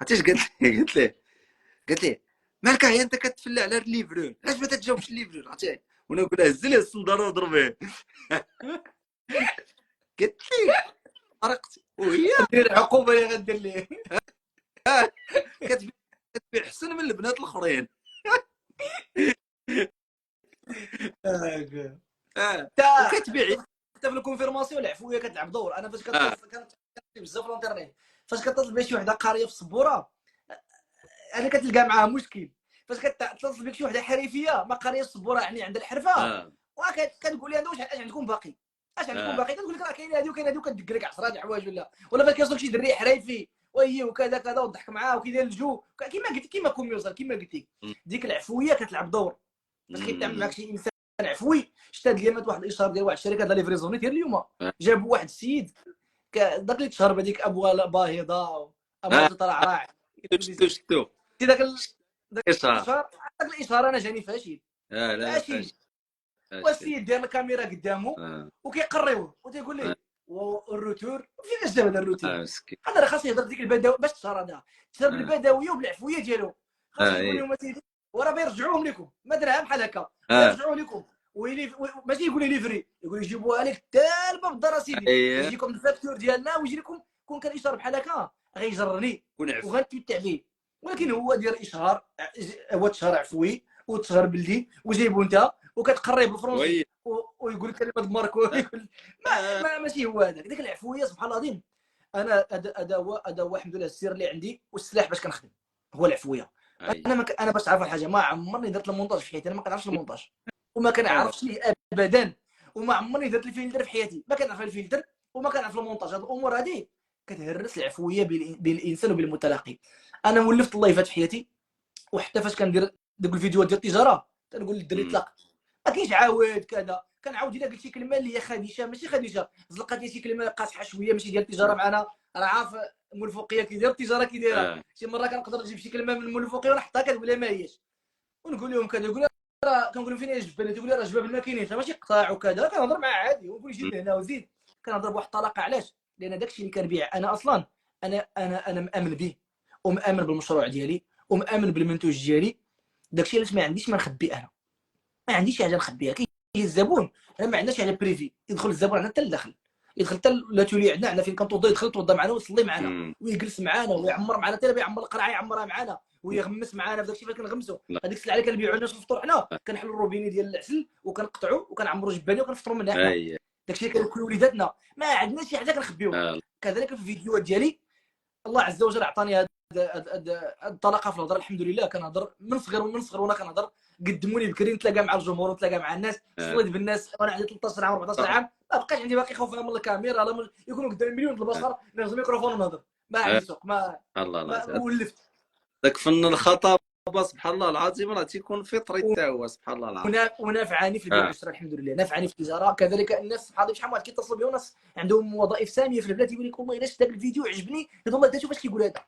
عرفتي اش قالت ليه مالك هي انت كتفلى على الليفرون، علاش ما تتجاوبش الليفرون؟ عرفتي، وانا نقول لها هز ليه الصنداره وضربيه. قالت لي طرقت، وهي دير العقوبه اللي غدير ليه. كتبيع احسن من البنات الاخرين. اه تا وكتبيع. حتى في الكونفيرماسيون العفويه كتلعب دور. انا فاش اه كنت بزاف في الانترنيت، فاش كتصل بيا شي وحده قاريه في السبوره، انا كتلقى معاها مشكل. فاش كتصل بك شي وحده حريفيه ما قاريه في السبوره، يعني عندها الحرفه، اه كتقول لها اش عندكم باقي، اش عندكم اه باقي، كتقول لك راه كاين هذه وكاين هذه، وكتدق لك 10 د الحوايج. ولا فاش كيوصل شي دري حريفي وهي وكذا كذا وتضحك معاه وكيدير الجو كيما قلت، كيما كوميوزر كيما قلتي، ديك العفويه كتلعب دور. فاش كيتعامل معك شي انسان عفوي. شفت هاد اليامات واحد الاشهار ديال واحد الشركه ديال ليفريزون ديال اليوم، جابوا واحد السيد داك اللي تشهر بهذيك ابوال باهظه، امارات الرعراع. شتو داك اشهار. الاشهار، داك الاشهار انا جاني فاشل لا فاشل. فاش فاش والسيد داير الكاميرا قدامه اه وكيقريوه وتيقول اه لي والروتور فين جاب هذا الروتور؟ مسكين. هذا راه خاص يهضر بديك البداويه باش تشهر، هذا تشهر اه بالبداويه وبالعفويه ديالو. خاص يقول اي لهم اسيدي وراه بيرجعوهم لكم، ما درها بحال هكا اه بيرجعوا لكم. ماشي يقول لي ليفري، يقول يجيبوها لك حتى الباب الدار اسيدي، اي يجيكم الفاكتور ديالنا ويجي لكم. كون كان اشهار بحال هكا غيجرني ونعف. وغنتمتع به. ولكن هو ديال اشهار، هو تشهر عفوي وتشهر بلدي وجايبو انت وكتقريه بالفرنسي وي ويقول لك كلمه ماركو ويقول ماشي هو هذاك. ديك العفويه سبحان الله العظيم. انا هذا هو الحمد لله السر اللي عندي والسلاح باش كنخدم هو العفويه. اي انا باش تعرف الحاجه، ما عمرني درت المونتاج في حياتي، انا ما كنعرفش المونتاج وما اه كنعرفش ليه ابدا. وما عمرني درت الفلتر في حياتي، ما كنعرف الفلتر وما كنعرف المونتاج. هاد الامور هذه كتهرس العفويه بين الانسان وبين المتلقي. انا ولفت اللايفات في حياتي، وحتى فاش كندير دوك الفيديوهات ديال التجاره تنقول للدري اطلق، ما كاينش عاود كذا. كنعاود الا قلت شي كلمه اللي هي خديشه ماشي خديشه، زلقات لي شي كلمه قاصحه شويه ماشي ديال التجاره معنا، راه عارف مول الفوقيه كيدير التجاره كيديرها. اه شي مره كنقدر نجيب شي كلمه من مول الفوقيه ونحطها كتقول لها ما هيش، ونقول لهم كذا، يقول راه كنقول لهم فين هي الجبانه، تقول لي راه الجباب ما كاينينش ماشي قطاع وكذا. كنهضر معاه عادي ونقول جيب لهنا وزيد. كنهضر بواحد الطلاقه. علاش؟ لان داكشي اللي كنبيع انا اصلا انا مامن به ومامن بالمشروع ديالي ومامن بالمنتوج ديالي. داكشي علاش ما عنديش ما نخبي. انا ما عنديش حاجه نخبيها. كاين الزبون، انا ما عندناش حاجه بريفي. يدخل الزبون عندنا حتى لداخل، يدخل حتى لاتولي عندنا فين كنتوضى، يدخل يتوضى معنا ويصلي معنا ويجلس معنا ويعمر معنا، حتى بيعمر القرعه يعمرها معنا ويغمس معنا في داكشي فاش كنغمسوا. هذيك السلعه اللي كنبيعوا الناس في الفطور حنا كنحلوا الروبيني ديال العسل وكنقطعوا وكنعمروا جباني وكنفطروا منها حنا. اي داكشي اللي كناكلوا وليداتنا، ما عندناش شي حاجه كنخبيوها. كذلك في الفيديوهات ديالي الله عز وجل عطاني هذه الطلاقه في الهضره الحمد لله. كنهضر من صغر وانا كنهضر. قدموني بكري نتلاقى مع الجمهور ونتلاقى مع الناس، صليت بالناس وانا عندي 13 عام 14 عام. ما بقاش عندي باقي خوف من الكاميرا، لا يكونوا قدامي مليون د البشر نهز الميكروفون ونهضر. ما عندي سوق، الله ما العظيم. ولفت. داك فن الخطابه سبحان الله العظيم راه تيكون فطري حتى هو سبحان الله العظيم. ونافعني في البيع والشراء الحمد لله، نافعني في التجاره. كذلك الناس سبحان الله شحال من واحد كيتصلوا بي وناس عندهم وظائف ساميه في البلاد، يقول لك والله الا شفت هذا الفيديو عجبني، يقول والله انت شوف اش كيقول هذا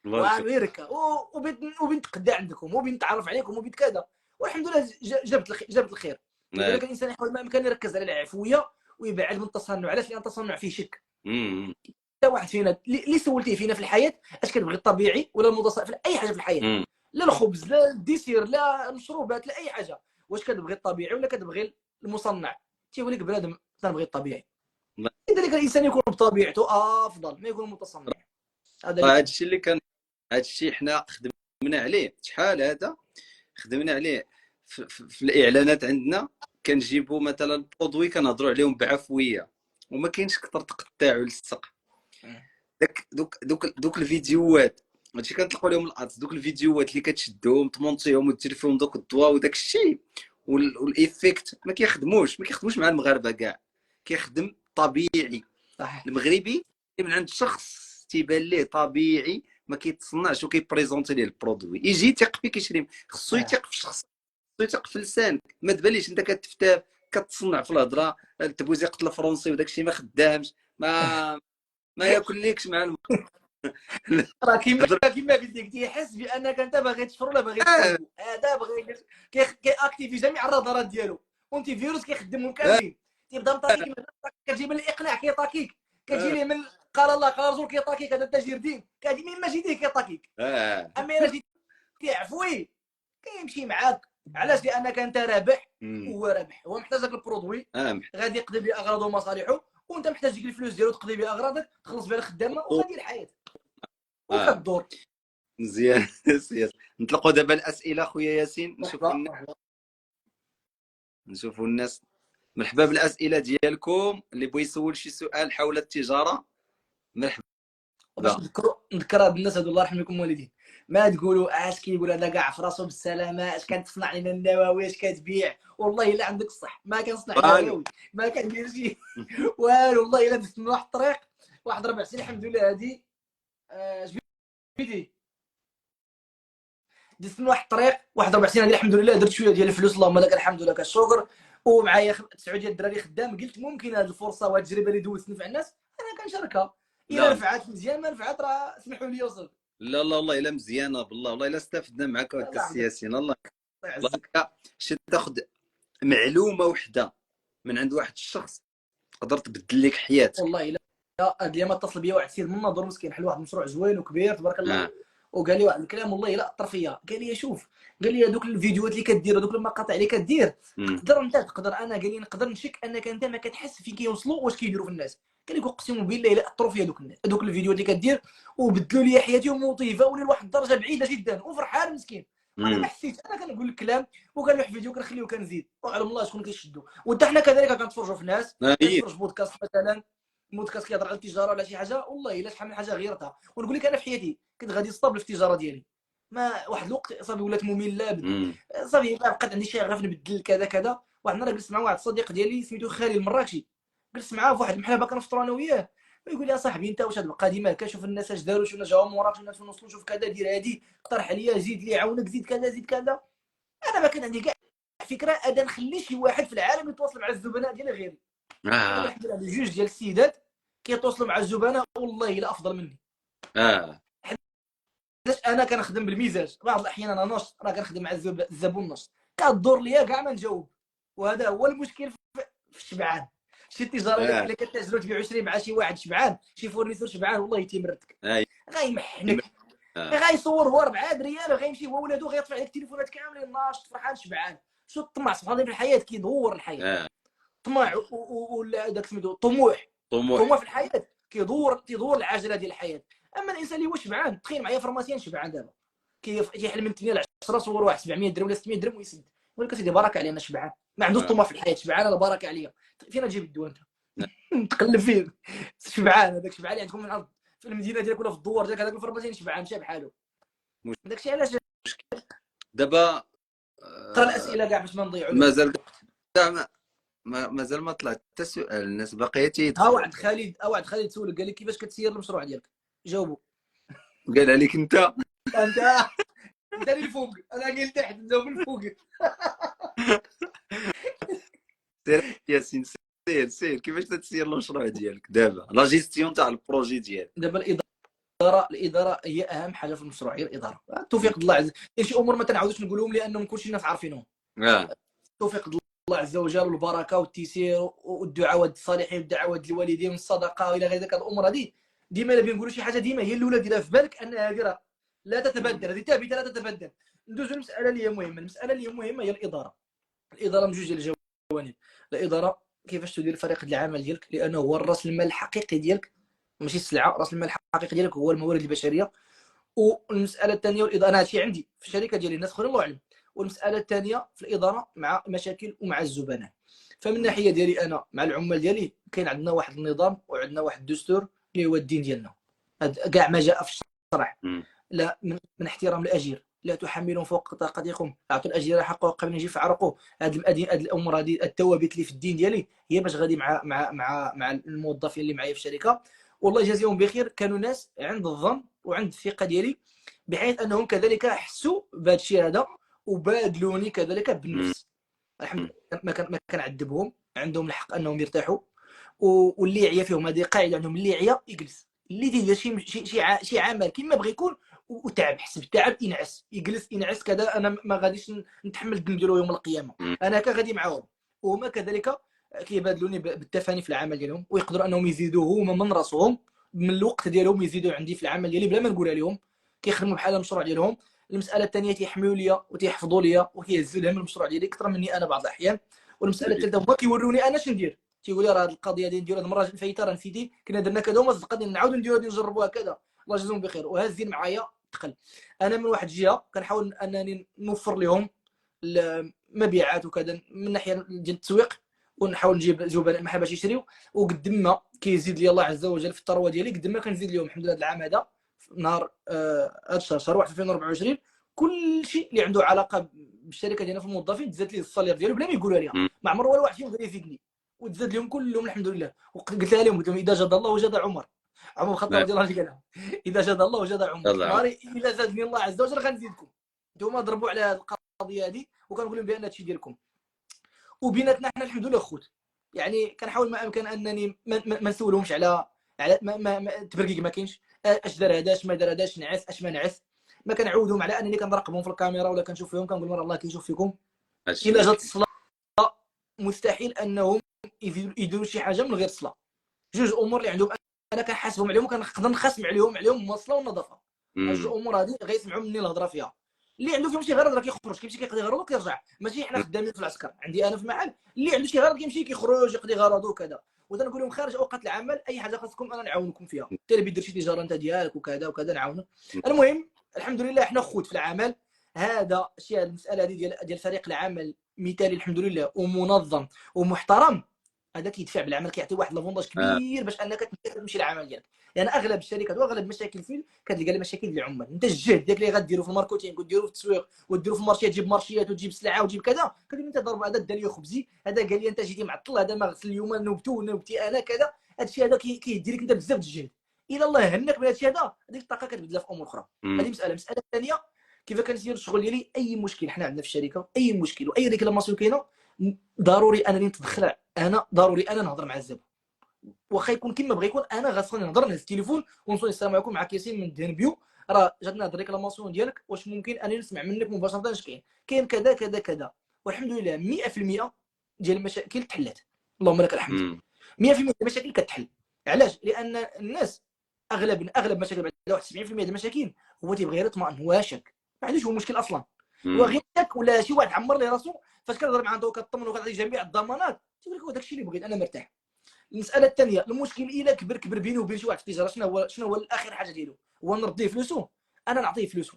وامريكا وبنت قدا عندكم وبنت تعرف عليكم وبنت كذا. والحمد لله جابت الخير. لذلك الانسان يحاول ما امكن يركز على العفويه ويبعد من التصنع. علاش؟ لان التصنع فيه شك. واحد فينا اللي سولتيه فينا في الحياه اش كتبغي الطبيعي ولا المتصنع في اي حاجه في الحياه، لا الخبز لا الديسير لا المشروبات لا اي حاجه، واش كتبغي الطبيعي ولا كتبغي المصنع؟ تيقول لك بنادم كنبغي الطبيعي. لذلك الانسان يكون بطبيعته افضل ما يكون متصنع. هذا هذا الشيء اللي كان، هذا الشيء حنا خدمنا عليه شحال هذا، خدمنا عليه في الاعلانات عندنا. كنجيبوا مثلا برودوي كنهضروا عليهم بعفويه وما كاينش كثر تقطيع والسق. دوك الفيديوهات هادشي كنطلقوا لهم الادز، دوك الفيديوهات اللي كتشدهم تمونطيهم ودير فيهم دوك الضواء وداك الشيء والايفيكت ما كيخدموش مع المغاربه كاع. كيخدم طبيعي. صحيح. المغربي من عند شخص تيبان ليه طبيعي ما كيتصنعش وكيبريزونتي ليه البرودوي، يجي يثق فيك يشري. خصو يثق في الشخص، خصو يثق في لسانك. ما تبانليش انت كتفتى كتصنع في الهضره التبوزيق الفرنسي وداك الشيء ما خدامش، ما ياكلكش مع راه كيما قلت لك تيحس بانك انت باغي تشفر ولا باغي تسلكو. هذا بغى كياكتيفي جميع الرادارات ديالو، وانتي فيروس كيخدمهم كاملين. تيبدا مطاكيك من كتجي من الاقناع كيطاكيك، كتجي ليه من قال الله قال رسول كيطاكيك. هذا التاجير دين كتجي من ما جيتيه كيطاكيك. اما الا جيتي عفوي كيمشي معاك. علاش؟ لانك انت رابح وهو رابح. هو محتاج داك البرودوي غادي يقضي باغراضه ومصالحه، وانت محتاج ديك الفلوس ديالو تقضي بها اغراضك، تخلص بها الخدامه وغادي الحياه وكدور. مزيان. نطلقوا دابا الاسئله خويا ياسين. نشوفوا الناس. مرحبا بالاسئله ديالكم. اللي بغى يسول شي سؤال حول التجاره مرحبا. باش نذكر هاد الناس هادو الله يرحم لكم الوالدين، ما تقولوا اش كيقول هذا كاع في راسو بالسلامه، اش كتصنع لنا النواوي، اش كتبيع. والله الا عندك الصح ما كنصنع نواوي، ما كندير شي والو. والله الا دزت من واحد الطريق واحد 4 سنين الحمد لله. هادي جبيدي دزت من واحد الطريق واحد 4 سنين هادي الحمد لله. درت شويه ديال الفلوس اللهم لك الحمد لله كالشكر، ومعايا 9 ديال الدراري خدام. قلت ممكن هذه الفرصه وهاد التجربه اللي دوزت نفع الناس انا كنشاركها. الا نفعت مزيان، ما نفعت راه سمحوا لي وصل. لا والله الا مزيانه بالله، والله الا استفدنا معك هكا السياسيين. الله يعزك. شي تاخذ معلومه وحده من عند واحد الشخص تقدر تبدل لك حياتك. والله الا هاد الايام اتصل بيا واحد السيد من الناظور مسكين، حل واحد المشروع زوين وكبير تبارك الله. وقال لي واحد الكلام والله لا اثر فيا. قال لي شوف، قال لي هذوك الفيديوهات اللي كدير، هذوك المقاطع اللي كدير، تقدر انا قال لي نقدر نشك انك انت ما كتحس فين كيوصلوا واش كيديروا في الناس. قال لي اقسم بالله الا اثروا فيا هذوك الفيديوهات اللي كدير، وبدلوا لي حياتي وموتيفا ولي لواحد الدرجه بعيده جدا وفرحان مسكين. انا ما حسيت، انا كنقول الكلام وكنلوح فيديو كنخليه وكنزيد وعلى الله شكون كيشدوا. وحتى حنا كذلك كنتفرجوا في ناس، كنتفرج بودكاست مثلا، بودكاست كيهضر على التجاره ولا شي حاجه. والله الا شحال من حاجه غيرتها. ونقول لك انا في حياتي كنت غادي نصطابل في التجاره ديالي، ما واحد الوقت صافي ولات ممله، صافي ما بقات عندي شغف نبدل كذا كذا. واحد النهار جلست مع واحد الصديق ديالي سميتو خالي المراكشي، جلست معاه في واحد المحل كنفطروا انا وياه، ويقول لي اصاحبي انت واش هاد القادمه كنشوف الناس اش داروا، شنو جاهم وراك، شنو فين وصلوا، شوف كذا دير هادي، اقترح عليا، زيد لي عاونك، زيد كذا زيد كذا. انا ما كان عندي كاع فكره انا نخلي شي واحد في العالم يتواصل مع الزبناء ديالي غيري. الحمد لله جوج ديال السيدات كيتواصلوا مع الزبناء والله الا افضل مني. انا كنخدم بالمزاج، بعض الاحيان انا نشط راه كنخدم مع الزبون نشط، كدور ليا كاع ما نجاوب. وهذا هو المشكل في الشبعان. شي تجاره الا كتاجروا تبيعوا 20 مع شي واحد شبعان، شي فورنيسور شبعان، والله تيمردك غيمحنك، غيصور هو 4 ريال وغيمشي هو ولادو غيطفي عليك التليفونات كاملين، ناشط فرحان شبعان. شو الطمع سبحان الله في الحياه كيدور الحياه. طمع ولا داك سميتو طموح في الحياه تيدور العجله ديال الحياه. اما الانسان اللي هو شبعان، تخيل معايا فرماسيان شبعان دابا كيحل من 8 ل 10 صور واحد 700 درهم ولا 600 درهم ويسد، يقول لك سيدي بارك علينا شبعان، ما عندوش طموح في الحياه، شبعان انا بارك عليا. فين تجيب الدواء انت؟ تقلب فيه شبعان، هذاك شبعان اللي عندكم من الارض في المدينه ديالك ولا في الدوار ديالك، هذاك الفرماسيان شبعان مشى بحاله. داكشي علاش دابا قرا الاسئله كاع باش ما نضيعوا. مازال كاع مازال ما طلعت حتى سؤال، الناس باقيه تيدخلوا. واحد خالد سولك قال لك كيفاش كتسير المشروع ديالك، جاوبوا. قال عليك انت انت اللي فوق، انا قلت تحت انت من فوق. سير ياسين، سير كيفاش تسير المشروع ديالك دابا، لا جيستيون تاع البروجي ديالك دابا. الاداره هي اهم حاجه في المشروع، هي الاداره. توفيق الله عز وجل. كاين شي امور ما تنعاودوش نقولهم لانهم كلشي الناس عارفينهم. توفيق الله عز وجل والبركه والتيسير والدعوات الصالحين والدعوات الوالدين والصدقه والى غير ذلك. الامور هذه ديما الا بنقولوا شي حاجه ديما هي الاولى ديرها في بالك ان هذه راه لا تتبدل، هذه ثابته لا تتبدل. ندوزو للمساله اللي هي مهمه. المساله اللي هي مهمه هي الاداره. الاداره من جوج ديال الجوانب. الاداره كيفاش تدير فريق العمل ديالك، لانه هو راس المال الحقيقي ديالك، ماشي السلعه. راس المال الحقيقي ديالك هو الموارد البشريه. والمساله الثانيه والاداره، انا هادشي عندي في الشركه ديالي، الناس اخرين الله اعلم. والمساله الثانيه في الاداره مع المشاكل ومع الزبناء. فمن الناحيه ديالي انا مع العمال ديالي كاين عندنا واحد النظام وعندنا واحد الدستور اللي هو الدين ديالنا. كاع ما جاء في الشرع، لا من احترام الاجير، لا تحملون فوق طاقتكم، اعطوا الاجير حقه قبل ان يجي في عرقه. هاد الامور، هذه الثوابت اللي في الدين ديالي هي باش غادي مع الموظفين اللي معايا في الشركه. والله يجازيهم بخير، كانوا ناس عند الظن وعند الثقه ديالي، بحيث انهم كذلك حسوا بهذا الشيء هذا وبادلوني كذلك بالنفس. الحمد لله ما كنعذبهم، عندهم الحق انهم يرتاحوا. واللي عيا فيهم، هذه قاعده عندهم، اللي عيا يجلس، اللي تيدير شي عمل كما بغى يكون وتعب، حسب التعب ينعس، يجلس ينعس كذا. انا ما غاديش نتحمل الذنب ديالو يوم القيامه، انا غادي معاهم. وهما كذلك كيبادلوني بالتفاني في العمل ديالهم، ويقدروا انهم يزيدوا هما من راسهم من الوقت ديالهم، يزيدوا عندي في العمل ديالي بلا ما نقولها لهم. كيخدموا بحال المشروع ديالهم. المساله الثانيه تيحميوا ليا وتيحفظوا ليا وكيهزوا لهم المشروع ديالي اكثر مني انا بعض الاحيان. والمساله الثالثه هما كيوروني انا شنو ندير. تيقول لي راه هذه القضيه ديال نديروا هذه المره فايته، راه نسيتي كنا درنا كذا وما صدقني، نعاودوا نديروا هذه نجربوها كذا. الله يجزيهم بخير. وهازين معايا ثقل. انا من واحد الجهه كنحاول انني نوفر لهم المبيعات وكذا من ناحيه ديال التسويق، ونحاول نجيب زبناء محل باش يشريو. وقد ما كيزيد لي الله عز وجل في الثروه ديالي، قد ما كنزيد لهم الحمد لله. هذا العام هذا في نهار هذا الشهر، شهر 1 2024، كل شيء اللي عنده علاقه بالشركه ديالنا في الموظفين تزاد لي الصالير ديالو بلا ما يقولوا لي. ما عمر ولا واحد فيهم قال يزيدني، وتزاد لهم كلهم الحمد لله. وقلت لهم اذا جاد الله وجاد عمر. عمر الخطاب رضي الله عنه قالها، اذا جاد الله وجاد عمر. نهار الا زادني الله عز وجل غنزيدكم. انتم ضربوا على هذه القضيه هذه، وكنقول لهم بان هادشي ديالكم. وبيناتنا حنا الحمد لله خوت. يعني كنحاول ما امكن انني ما نسولهمش على تبرقيق ما كاينش. اش دار هذا، اش ما دار هذا، اش نعس اش ما نعس. ما كنعودهم على انني كنراقبهم في الكاميرا ولا كنشوف فيهم، كنقول لهم الله كيشوف فيكم. الا جات الصلاه مستحيل انهم يديروا شي حاجه من غير الصلاه. جوج امور اللي عندهم انا كنحاسبهم عليهم وكنقدر نخصم عليهم الصلاه والنظافه. هاد الامور هذه غيسمعوا مني الهضره فيها. اللي عنده فيهم شي غرض راه كيخرج كيمشي كيقضي غرضو وكيرجع. ماشي حنا خدامين في العسكر، عندي انا في المحل اللي عنده شي غرض كيمشي كيخرج يقضي غرضو وكذا. وتنقول لهم خارج اوقات العمل اي حاجه خاصكم انا نعاونكم فيها، انت اللي بيدير شي تجاره انت ديالك وكذا وكذا نعاونك. المهم الحمد لله حنا خوت في العمل. هذا الشيء، المساله هذه ديال فريق العمل مثالي الحمد لله ومنظم ومحترم. هذا كيدفع بالعمل، كيعطي واحد لافونتاج كبير باش انك تمشي العمل ديالك. لان يعني اغلب الشركات واغلب المشاكل فين كتلقى المشاكل ديال العمال. انت الجهد ديالك اللي غديروا في الماركتينغ وديروا في التسويق وديروا في المارشيه، تجيب مارشيات وتجيب سلعه وتجيب كذا، كتقول انت ضرب هذا دار لي خبزي، هذا قال لي انت جيتي معطل، هذا ما غسل اليوم نوبتي انا كذا. هذا الشيء هذا كيدير لك انت بزاف د الجهد. الى الله يهنك من هذا الشيء هذا، هذيك الطاقه كتبدلها في امور اخرى. هذه مساله الثانيه كيف كندير الشغل ديالي. اي مشكل حنا عندنا في الشركه، اي مشكل واي ريكلاماسيون كاينه، ضروري انني نتدخل. انا ضروري انا نهضر مع الزبون، واخا يكون كما بغى يكون. انا غاصني نهضر نهز التليفون ونوصل السلام عليكم مع كيسين من دهنبيو، راه جاتنا هاد الريكلاماسيون ديالك، واش ممكن انني نسمع منك مباشره اش كاين كذا كذا كذا. والحمد لله 100% ديال المشاكل تحلات، اللهم لك الحمد. 100% ديال المشاكل كتحل. علاش؟ لان الناس اغلب مشاكل، بعد 71% ديال المشاكل هو تيبغي غير يطمئن، هو شاك، ما عندوش هو مشكل اصلا. هو غير شاك ولا شي واحد عمر ليه راسو. فاش كنهضر معاه انت وكطمن وكتعطي جميع الضمانات، تيقول لك هو داكشي اللي بغيت انا مرتاح. المساله الثانيه، المشكل الا كبر بينه وبين شي واحد في التجاره، شنو هو الاخر حاجه ديالو؟ هو نرديه فلوسه، انا نعطيه فلوسه.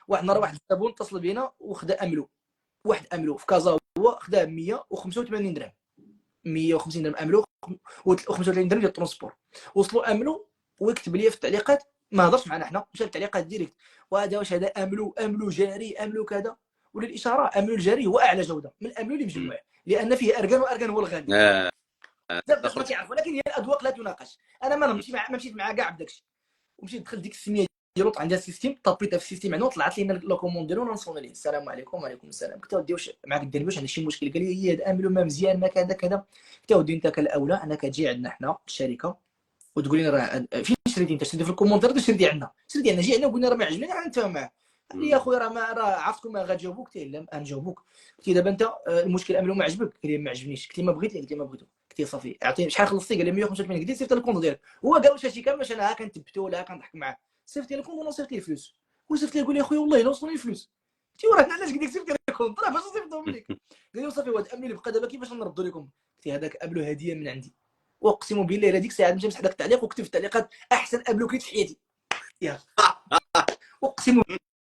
واحد النهار واحد الزبون اتصل بينا وخدا املو، واحد املو في كازا، هو خداه 185 درهم، 150 درهم املو و35 درهم ديال الترونسبور. وصلوا املو ويكتب لي في التعليقات، ما هضرش معنا حنا، مشى التعليقات ديريكت، وهذا واش هذا املو جاري، املو كذا. وللاشاره املو الجاري هو اعلى جوده من الاملو اللي مجموع، لان فيه اركان، واركان هو الغالي. بزاف الناس ما تعرف، ولكن هي الاذواق لا تناقش. انا ما مشيت مع كاع بداك الشيء، ومشيت دخلت ديك السميه ديالو، عندها سيستيم، طبيتها في السيستيم عندنا، طلعت لنا لوكوموند ديالو، نوصل ليه السلام عليكم وعليكم السلام. قلت له ودي واش معاك دير واش عندك شي مشكل؟ قال لي هي هذا املو ما مزيان ما كذا كذا. قلت له ودي انت كالاولى انك تجي عندنا حنا الشركه وتقول لنا راه فين شريتي انت؟ شريتي في الكومونتير ولا شريتي عندنا؟ شريتي عندنا، جي عندنا وقلنا راه ما عجبني، غنتفاهم معاه. قال لي يا خويا راه عرفتكم ما غتجاوبوك. قلت له لا غنجاوبوك. قلت له دابا انت المشكل املو ما عجبك؟ قال لي ما عجبنيش. قلت له ما بغيتي؟ قلت له ما بغيتو. قلت له صافي اعطيني شحال خلصتي؟ قال لي 185. قلت له صيفط الكونط ديالك. هو قال واش هادشي كامل باش انا كنتبتو ولا كنضحك معاه؟ صيفط لي الكونط وانا صيفط ليه الفلوس. وصيفط لي قال لي اخويا والله الا وصلوني الفلوس. قلت له راه علاش قلت لك صيفط لي الكونط راه باش نصيفطهم لك. قال لي صافي وهاد املو اللي بقى دابا كيفاش نردو لكم؟ قلت له هذاك املو هديه من عندي. واقسم بالله الا ديك الساعه مشى مسح داك التعليق وكتب في التعليقات احسن املو كنت في حياتي. يا اقسم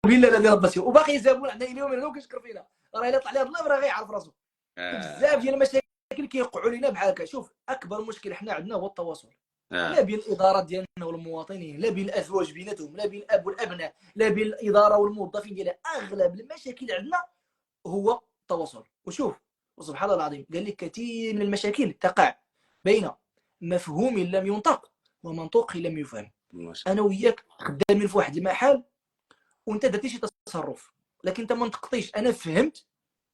بالله الذي رب السماء. وباقي يزابون عندنا اليوم هنا وكيشكر فينا. راه الا طلع ليه الظلام راه غيعرف راسو. بزاف ديال المشاكل كيوقعوا لينا بحال هكا. شوف اكبر مشكل حنا عندنا هو التواصل، لا بين الادارات ديالنا والمواطنين، لا بين الازواج بيناتهم، لا بين الاب والابناء، لا بين الاداره والموظفين ديالها. اغلب المشاكل عندنا هو التواصل. وشوف وسبحان الله العظيم قال لك كثير من المشاكل تقع بين مفهوم لم ينطق ومنطوق لم يفهم. انا وياك خدامين في واحد المحل وانت درتي شي تصرف لكن انت ما نطقتيش. انا فهمت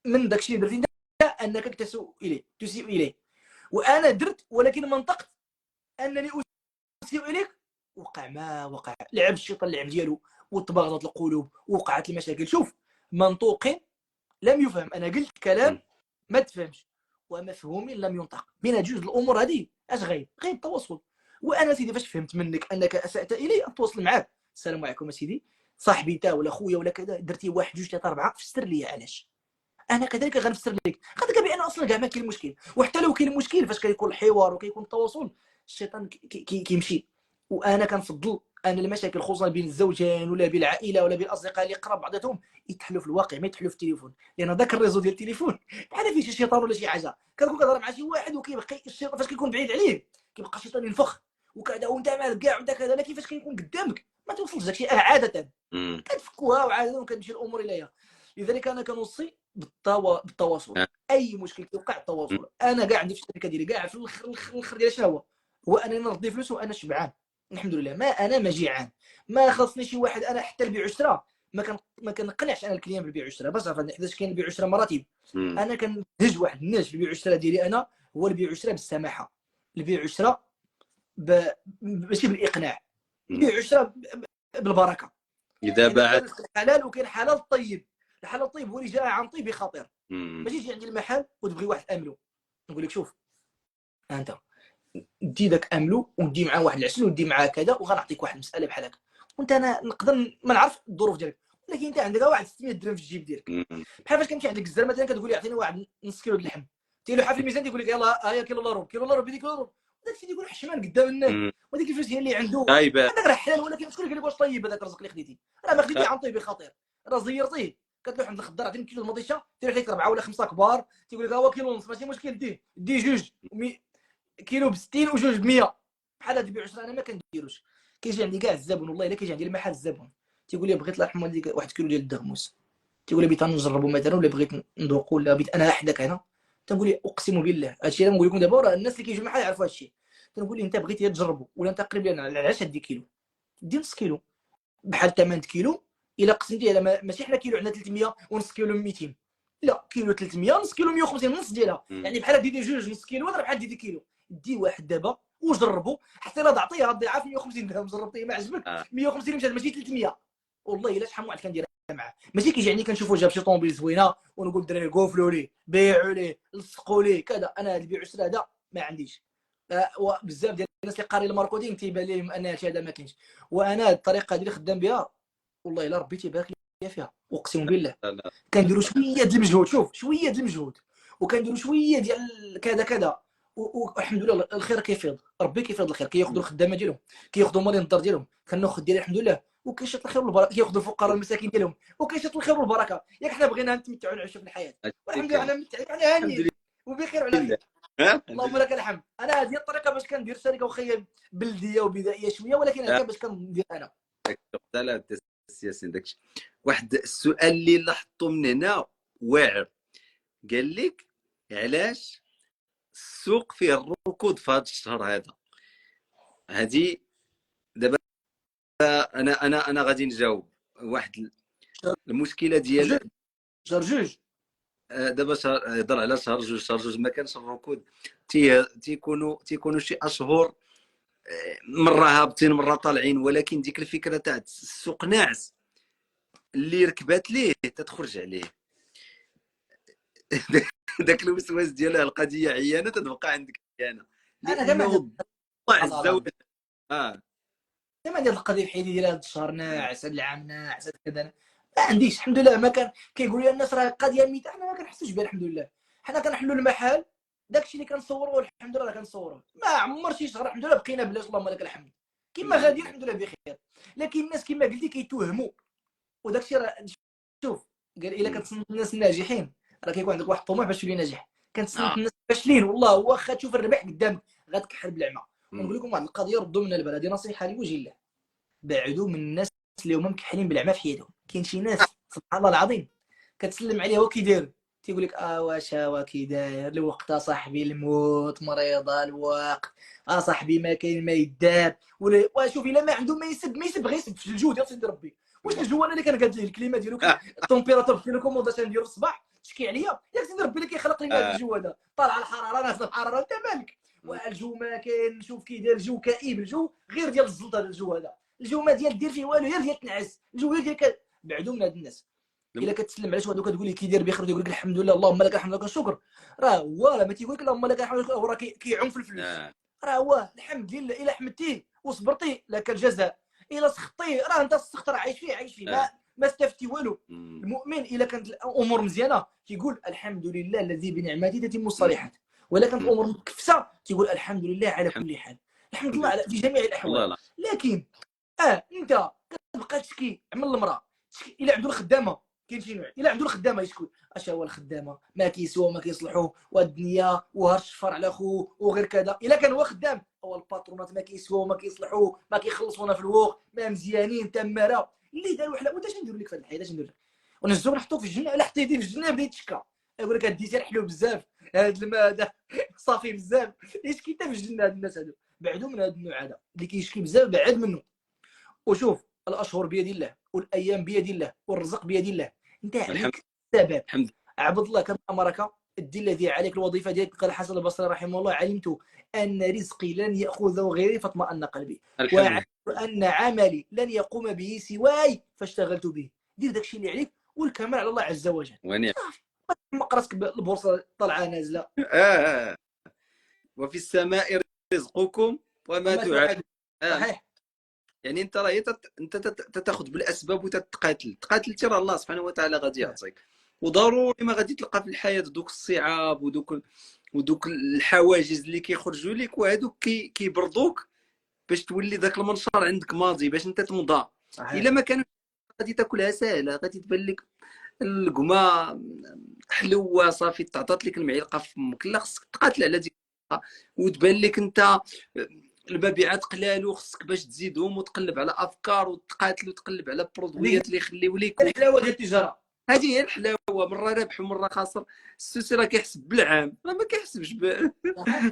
من داكشي اللي درتي انت انك تسيء اليه وانا درت ولكن ما نطقت انني اسيء اليك. وقع ما وقع، لعب الشيطان اللعب ديالو وتباغضت القلوب ووقعت المشاكل. شوف منطوق لم يفهم، انا قلت كلام ما تفهمش، ومفهوم لم ينطق. بين جوج الامور هذه اش غايب التواصل. وانا سيدي فاش فهمت منك انك اسات الي نتواصل معاك، السلام عليكم سيدي صاحبي انت ولا خويا ولا كذا درتي 1 2 3 4 فسر لي علاش. انا كذلك غنفسر لك خاطر بان اصلا كاع ما كاين مشكل. وحتى لو كاين مشكل فاش كيكون الحوار وكيكون التواصل الشيطان كيمشي. وانا كنفضل ان المشاكل خصوصا بين الزوجين ولا بين العائله ولا بين الاصدقاء اللي قراب بعضهم يتحلوا في الواقع ما يتحلوا في التليفون. لان ذاك الريزو ديال التليفون بحال فيه شي شيطان ولا شي حاجه. كتكون كتهضر مع شي واحد وكيبقى الشيطان فاش كيكون بعيد عليه كيبقى الشيطان ينفخ وكذا وانت مالك كاع وانت كذا. لكن فاش كيكون قدامك ما توصلش داكشي عاده كتفكوها وعاده وكتمشي الامور اليها. لذلك انا كنوصي بالتواصل. اي مشكل كيوقع التواصل. انا كاع عندي في الشركه ديالي كاع في الاخر ديال شنو هو انني نرضي فلوس وانا شبعان الحمد لله. ما جيعان. ما خاصني شي واحد. انا حتى البيع والشراء ما كنقنعش انا الكليان بالبيع والشراء بس حيت كاين البيع والشراء مراتب. انا كندهج واحد الناس في البيع والشراء ديالي. انا هو البيع والشراء بالسماحه، البيع والشراء ماشي بالاقناع، البيع والشراء بالبركه. اذا يعني باعت كاين الحلال وكاين حلال الطيب. الحلال الطيب هو اللي جاء عن طيب خطير. ماشي تجي عندي المحل وتبغي واحد املو نقول لك شوف انت دي داك املو وندي معاه واحد العسل ودي معاه كذا وغنعطيك واحد المساله بحال هكا وانت انا نقدر ما نعرف الظروف ديالك ولكن انت عندك واحد 600 درهم في الجيب ديالك. بحال فاش كنمشي عندك الزر مثلا كتقول لي اعطيني واحد نص كيلو د اللحم تيلو حافي الميزان تيقول لك يلاه ها هي كيلو الا ربع كيلو الا ربع كيلو الا ربع داك الشيء تيقول حشمان قدام الناس وديك الفلوس هي اللي عنده هذاك راه حلال. ولكن شكون قال لك واش طيب هذاك الرزق اللي خديتي؟ راه ما خديتي عن طيب خطير راه زيرتيه. كتروح عند الخضار عطيني كيلو المطيشه تيروح لك 4 ولا 5 كبار تيقول لك ها هو كيلو ونص ماشي مشكل دي جوج كيلو ب 60 وجوج ب 100 بحال هاد البيع والشراء انا ما كنديروش. كيجي عندي كاع الزبون والله الا كيجي عندي المحل الزبون تيقول لي بغيت الله يرحم والديك 1 كيلو ديال الدغموس تيقول لي بغيت نجربو مثلا ولا بغيت نذوقو ولا بغيت انا حداك هنا تنقول لي اقسم بالله هادشي اللي نقول لكم دابا راه الناس اللي كيجيو المحل يعرفوا هادشي. تنقول لي انت بغيتي تجربو ولا انت قريب لنا علاش هدي كيلو دي نص كيلو بحال 8 كيلو الا قسمتي على ماشي حنا كيلو عندنا 300 ونص كيلو 200 لا كيلو 300 نص كيلو 150 نص ديالها يعني بحال ديدي جوج نص كيلو ولا بحال ديدي كيلو دي واحد دابا وجربوا حتى الا تعطيها الضعاف 150 درهم جربتيه ما عجبك 150 مشات ماشي 300 والله الا شحال من واحد كنديرها معاه ماشي كيجي عندي كنشوفو جاب شي طوموبيل زوينه ونقول الدراري قوفلوا ليه بيعوا ليه لصقوا ليه كذا. انا هاد البيع والشراء هذا ما عنديش. وبزاف ديال الناس اللي قاري الماركتينغ تيبان لهم ان هادشي هذا ما كاينش. وانا الطريقه اللي خدام بها والله الا ربي تيبارك لي فيها اقسم بالله. كنديروا شويه ديال المجهود شوف شويه ديال المجهود وكنديروا شويه ديال كذا كذا والحمد لله الخير كيفيض ربي كيفيض الخير. كياخذوا الخدامه ديالهم كياخذوا مالين الدار ديالهم كناخذ ديالي الحمد لله وكيشط الخير والبركه. كياخذوا الفقراء المساكين ديالهم وكيشط الخير والبركه. ياك حنا بغينا نتمتعوا ونعيشوا في الحياه والحمد لله انا متمتعين انا هانيين وبخير وعلى خير اللهم لك الحمد. انا هذه الطريقه باش كندير شركه وخيا بلديه وبدائيه شويه ولكن هكا باش كندير انا لا السياسي داكشي. واحد السؤال اللي لاحظته من هنا واعر قال لك علاش السوق فيه الركود في هذا الشهر هذا. هذه دابا انا غادي نجاوب واحد المشكله ديال شهر جوج. دابا هضر على شهر جوج ما كانش الركود. تيكونوا شي اشهر مره هابطين مره طالعين ولكن ديك الفكره تاع السوق ناعس اللي ركبات ليه تتخرج عليه. داك الوسواس ديالها القضيه عيانه تتبقى عندك عيانه، انا كما لانه الله عز عندي وجل. اه كما ديال القضيه بحال ديال هذا الشهر ناعس، هذا العام ناعس، هذا كذا. ما عنديش الحمد لله. ما كان كيقول لي الناس راه قضيه ميته، حنا ما كنحسوش بها الحمد لله. حنا كنحلوا المحل، داكشي اللي كنصوروه الحمد لله راه كنصوروه. ما عمر شي شهر الحمد لله بقينا بلاش، اللهم لك الحمد. كما الحمد غادي لله. الحمد لله بخير. لكن الناس كما قلتي كيتوهموا، وداكشي راه شوف. قال الا كتصنت الناس الناجحين راه كيكون عندك واحد الطموح باش تولي ناجح. كنتصنت اه الناس فاشلين والله واخا تشوف الربح قدامك غتكحل بالعمى. مم. ونقول لكم واحد القضيه، ردوا من البال، هذه نصيحه لوجه الله. بعدوا من الناس اللي هما مكحلين بالعمى في حياتهم. كاين شي ناس سبحان الله العظيم كتسلم عليه هو كي داير، تيقول لك واش هو كي داير الوقت صاحبي، الموت مريضه الوقت، صاحبي ما كاين ما يدار. ولا وشوف الا ما عنده ما يسب غير يسب في الجو ديال سيدي ربي. واش الله. الجو انا اللي كان قالت ليه الكلمه ديالو التمبيراتور في الكومونداسيون ديالو في الصباح تشكي عليا؟ ياك سيدي ربي اللي كيخلق لنا هذا الجو هذا، طالعه الحراره نازله الحراره، انت مالك؟ والجو ما كاين، شوف كي داير الجو كئيب، الجو غير ديال الزلط هذا الجو هذا. الجو ما ديال دير فيه والو، غير ديال تنعس، الجو غير ديال بعدوا من هاد الناس. الا كتسلم على شي واحد وكتقول ليه كي داير بخير ويقول لك الحمد لله اللهم لك الحمد لك الشكر، راه هو راه ما تيقول لك اللهم لك الحمد هو راه كيعوم في الفلوس. راه هو الحمد لله الا حمدتيه وصبرتي لك الجزاء، الا سخطيه راه انت السخط راه عايش فيه ما استفدتي والو. المؤمن الا كانت الامور مزيانه كيقول الحمد لله الذي بنعمته تتم الصالحات، ولا كانت الامور مكفسه تيقول الحمد لله على كل حال. الحمد لله في جميع الاحوال. والله لا. لكن انت كتبقى تشكي عمل المراه، تشكي الا عنده الخدامه. كاين شي نوع الا عنده الخدامه يشكو اش هو الخدامه ما كيسوا ما كيصلحوا، والدنيا وهر الشفر على خوه وغير كذا. الا كان هو خدام، هو الباترونات ما كيسوا ما كيصلحوا ما كيخلصونا في الوقت، ما مزيانين تماره اللي داروا حلا. وانت شندير لك في هذه الحياه؟ اش ندير لك؟ ونهزوك نحطوك في الجنه؟ لا حطيتي في الجنه بدا يتشكى، يقول لك هادي حلو بزاف، هاد الماء هذا صافي بزاف. يشكي حتى في الجنه هاد الناس هادو. بعدوا من هذا النوع هذا اللي كيشكي بزاف، بعد منه. وشوف الاشهر بيد الله والايام بيد الله والرزق بيد الله. انت الحمد عليك السبب. الحمد عبد الله كما امرك ادي الذي عليك الوظيفه ديالك. قال الحسن البصري رحمه الله علمت ان رزقي لن ياخذه غيري فاطمأن قلبي، الحمد وعلمت ان عملي لن يقوم به سواي فاشتغلت به. دير داكشي اللي عليك والكمال على الله عز وجل. ونعم. ما راسك البورصه طالعه نازله. وفي السماء رزقكم وما وما توعدون. توعد. صحيح. يعني انت راه انت تاخذ بالاسباب تقاتلتي راه الله سبحانه وتعالى غادي يعطيك. وضروري ما غادي تلقى في الحياه دوك الصعاب ودوك الحواجز اللي كيخرجوا لك، وهذوك كيبردوك باش تولي ذاك المنشار عندك ماضي باش انت تمضى. صحيح. الا ما كان غادي تاكلها ساهله، غادي تبان لك اللقمه حلوه صافي تعطات لك المعلقه في فمك. لا، خصك تقاتل على ديك وتبان لك انت المبيعات قلال، وخصك باش تزيدهم وتقلب على افكار وتقاتل وتقلب على هذه برودويات اللي يخليو لك. الحلاوه ديال التجاره. هذه هي الحلاوه، مره رابح ومره خاسر. السوسي راه كيحسب بالعام، راه ما كيحسبش صحيح.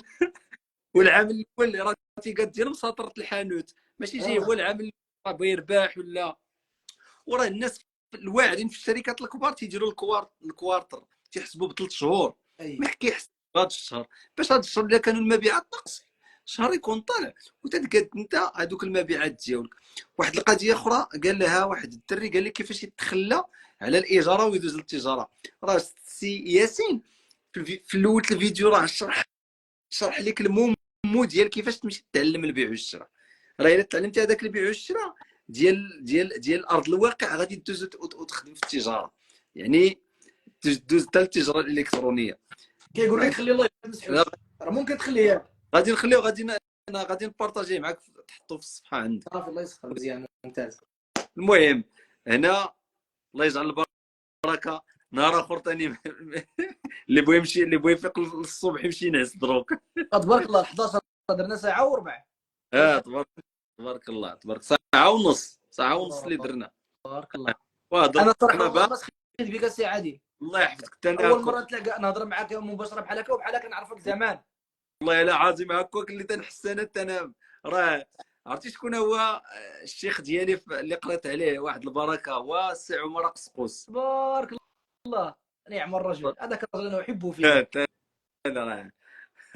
والعام الاول راه تيقاد ديال مساطره الحانوت، ماشي جاي هو اه. العام اللي بغى يربح ولا. وراه الناس الواعرين في الشركات الكبار تيديروا الكوارتر تيحسبوا بثلاث شهور، اي. ما كيحسب هذا الشهر. باش هذا الشهر الا كانوا المبيعات ناقصين شهر يكون طالع، وتتقاد انت هذوك المبيعات ديالك. واحد القضيه اخرى قال لها واحد الدري، قال لي كيفاش يتخلى على الاجاره ويدوز للتجاره. راه السي ياسين في الاول الفيديو راه شرح لك المومو ديال كيفاش تمشي تتعلم البيع والشراء. راه الا تعلمتي هذاك البيع والشراء ديال ارض الواقع غادي تدوز وتخدم في التجاره، يعني تدوز حتى التجاره الالكترونيه. كيقول لك خلي الله يمسحوش، راه ممكن تخليها. غادي نخليو انا غادي نبارطاجيه معاك تحطو في الصفحه عندك. صافي الله يسخر مزيان ممتاز. المهم هنا الله يجعل البركه. نهار اخر ثاني اللي بغى يفيق الصبح يمشي ينعس دروك. تبارك الله 11 درنا ساعه وربع. تبارك الله، تبارك ساعه ونص، ساعه ونص اللي الله درنا تبارك الله. انا صراحه وهضرنا والله بها. ما سخيت بك السي عادل. الله يحفظك حتى انا اول هكاك. مره نتلاقى نهضر معاك مباشره بحال هكا، وبحال هكا نعرفك زمان. والله الا عظيم هكاك اللي تنحس انا راه عرفتي شكون هو الشيخ ديالي اللي قرات عليه واحد البركه، هو السي عمر قسقوس. تبارك الله. نعم الرجل هذاك الرجل انا احبه فيك. راه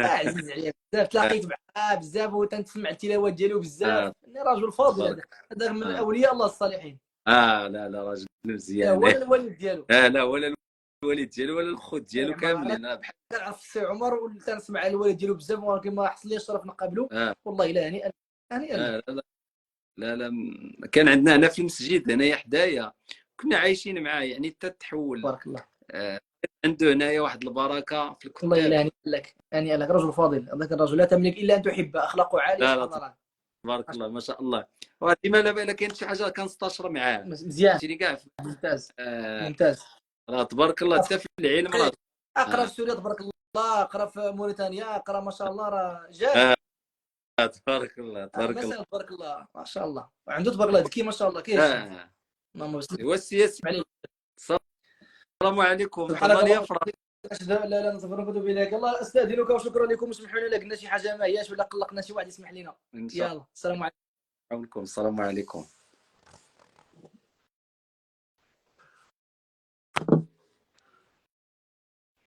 عزيز عليا بزاف، تلاقيت معاه بزاف وتنسمع التلاوات ديالو بزاف. رجل فاضل هذا، هذا من اولياء الله الصالحين. لا لا راجل مزيان. ولا الوالد ديالو. لا ولا الوالد ديالو ولا الخوت ديالو كاملين. بحال كنعرف السي عمر وتنسمع على الوالد ديالو بزاف، ولكن ما حصليش الشرف نقابلو. والله الا هنيئا هنيئا لك. لا لا لا كان عندنا هنا في المسجد هنايا حدايا، كنا عايشين معاه يعني حتى تحول. بارك الله. عنده هنايا واحد البركه في والله الكتاب. الا هنيئا لك، هنيئا لك، رجل فاضل. هذاك الرجل لا تملك الا ان تحب، اخلاقه عاليه لا سبحان لا الله. تبارك الله ما شاء الله. وديما لا كاين شي حاجه كنستشر معاه مزيان. فهمتيني كاع. ممتاز. ممتاز. راه تبارك الله حتى في العلم راه. اقرا في سوريا تبارك الله، اقرا في موريتانيا، اقرا ما شاء الله، راه جاد. تبارك الله تبارك الله. مثلا تبارك الله ما شاء الله، وعنده تبارك الله ذكي ما شاء الله كيهشم. اللهم بسم هو السياسي. عليك. السلام عليكم. سبحانك ضلني اللهم افرح. اشهد ان لا اله الا انت استغفرك واتوب اليك. الله استاذنك وشكرا لكم، اسمحوا لنا قلنا شي حاجه ما هياش ولا قلقنا شي واحد، يسمح لنا. ان شاء يلا السلام عليكم. الله. السلام عليكم.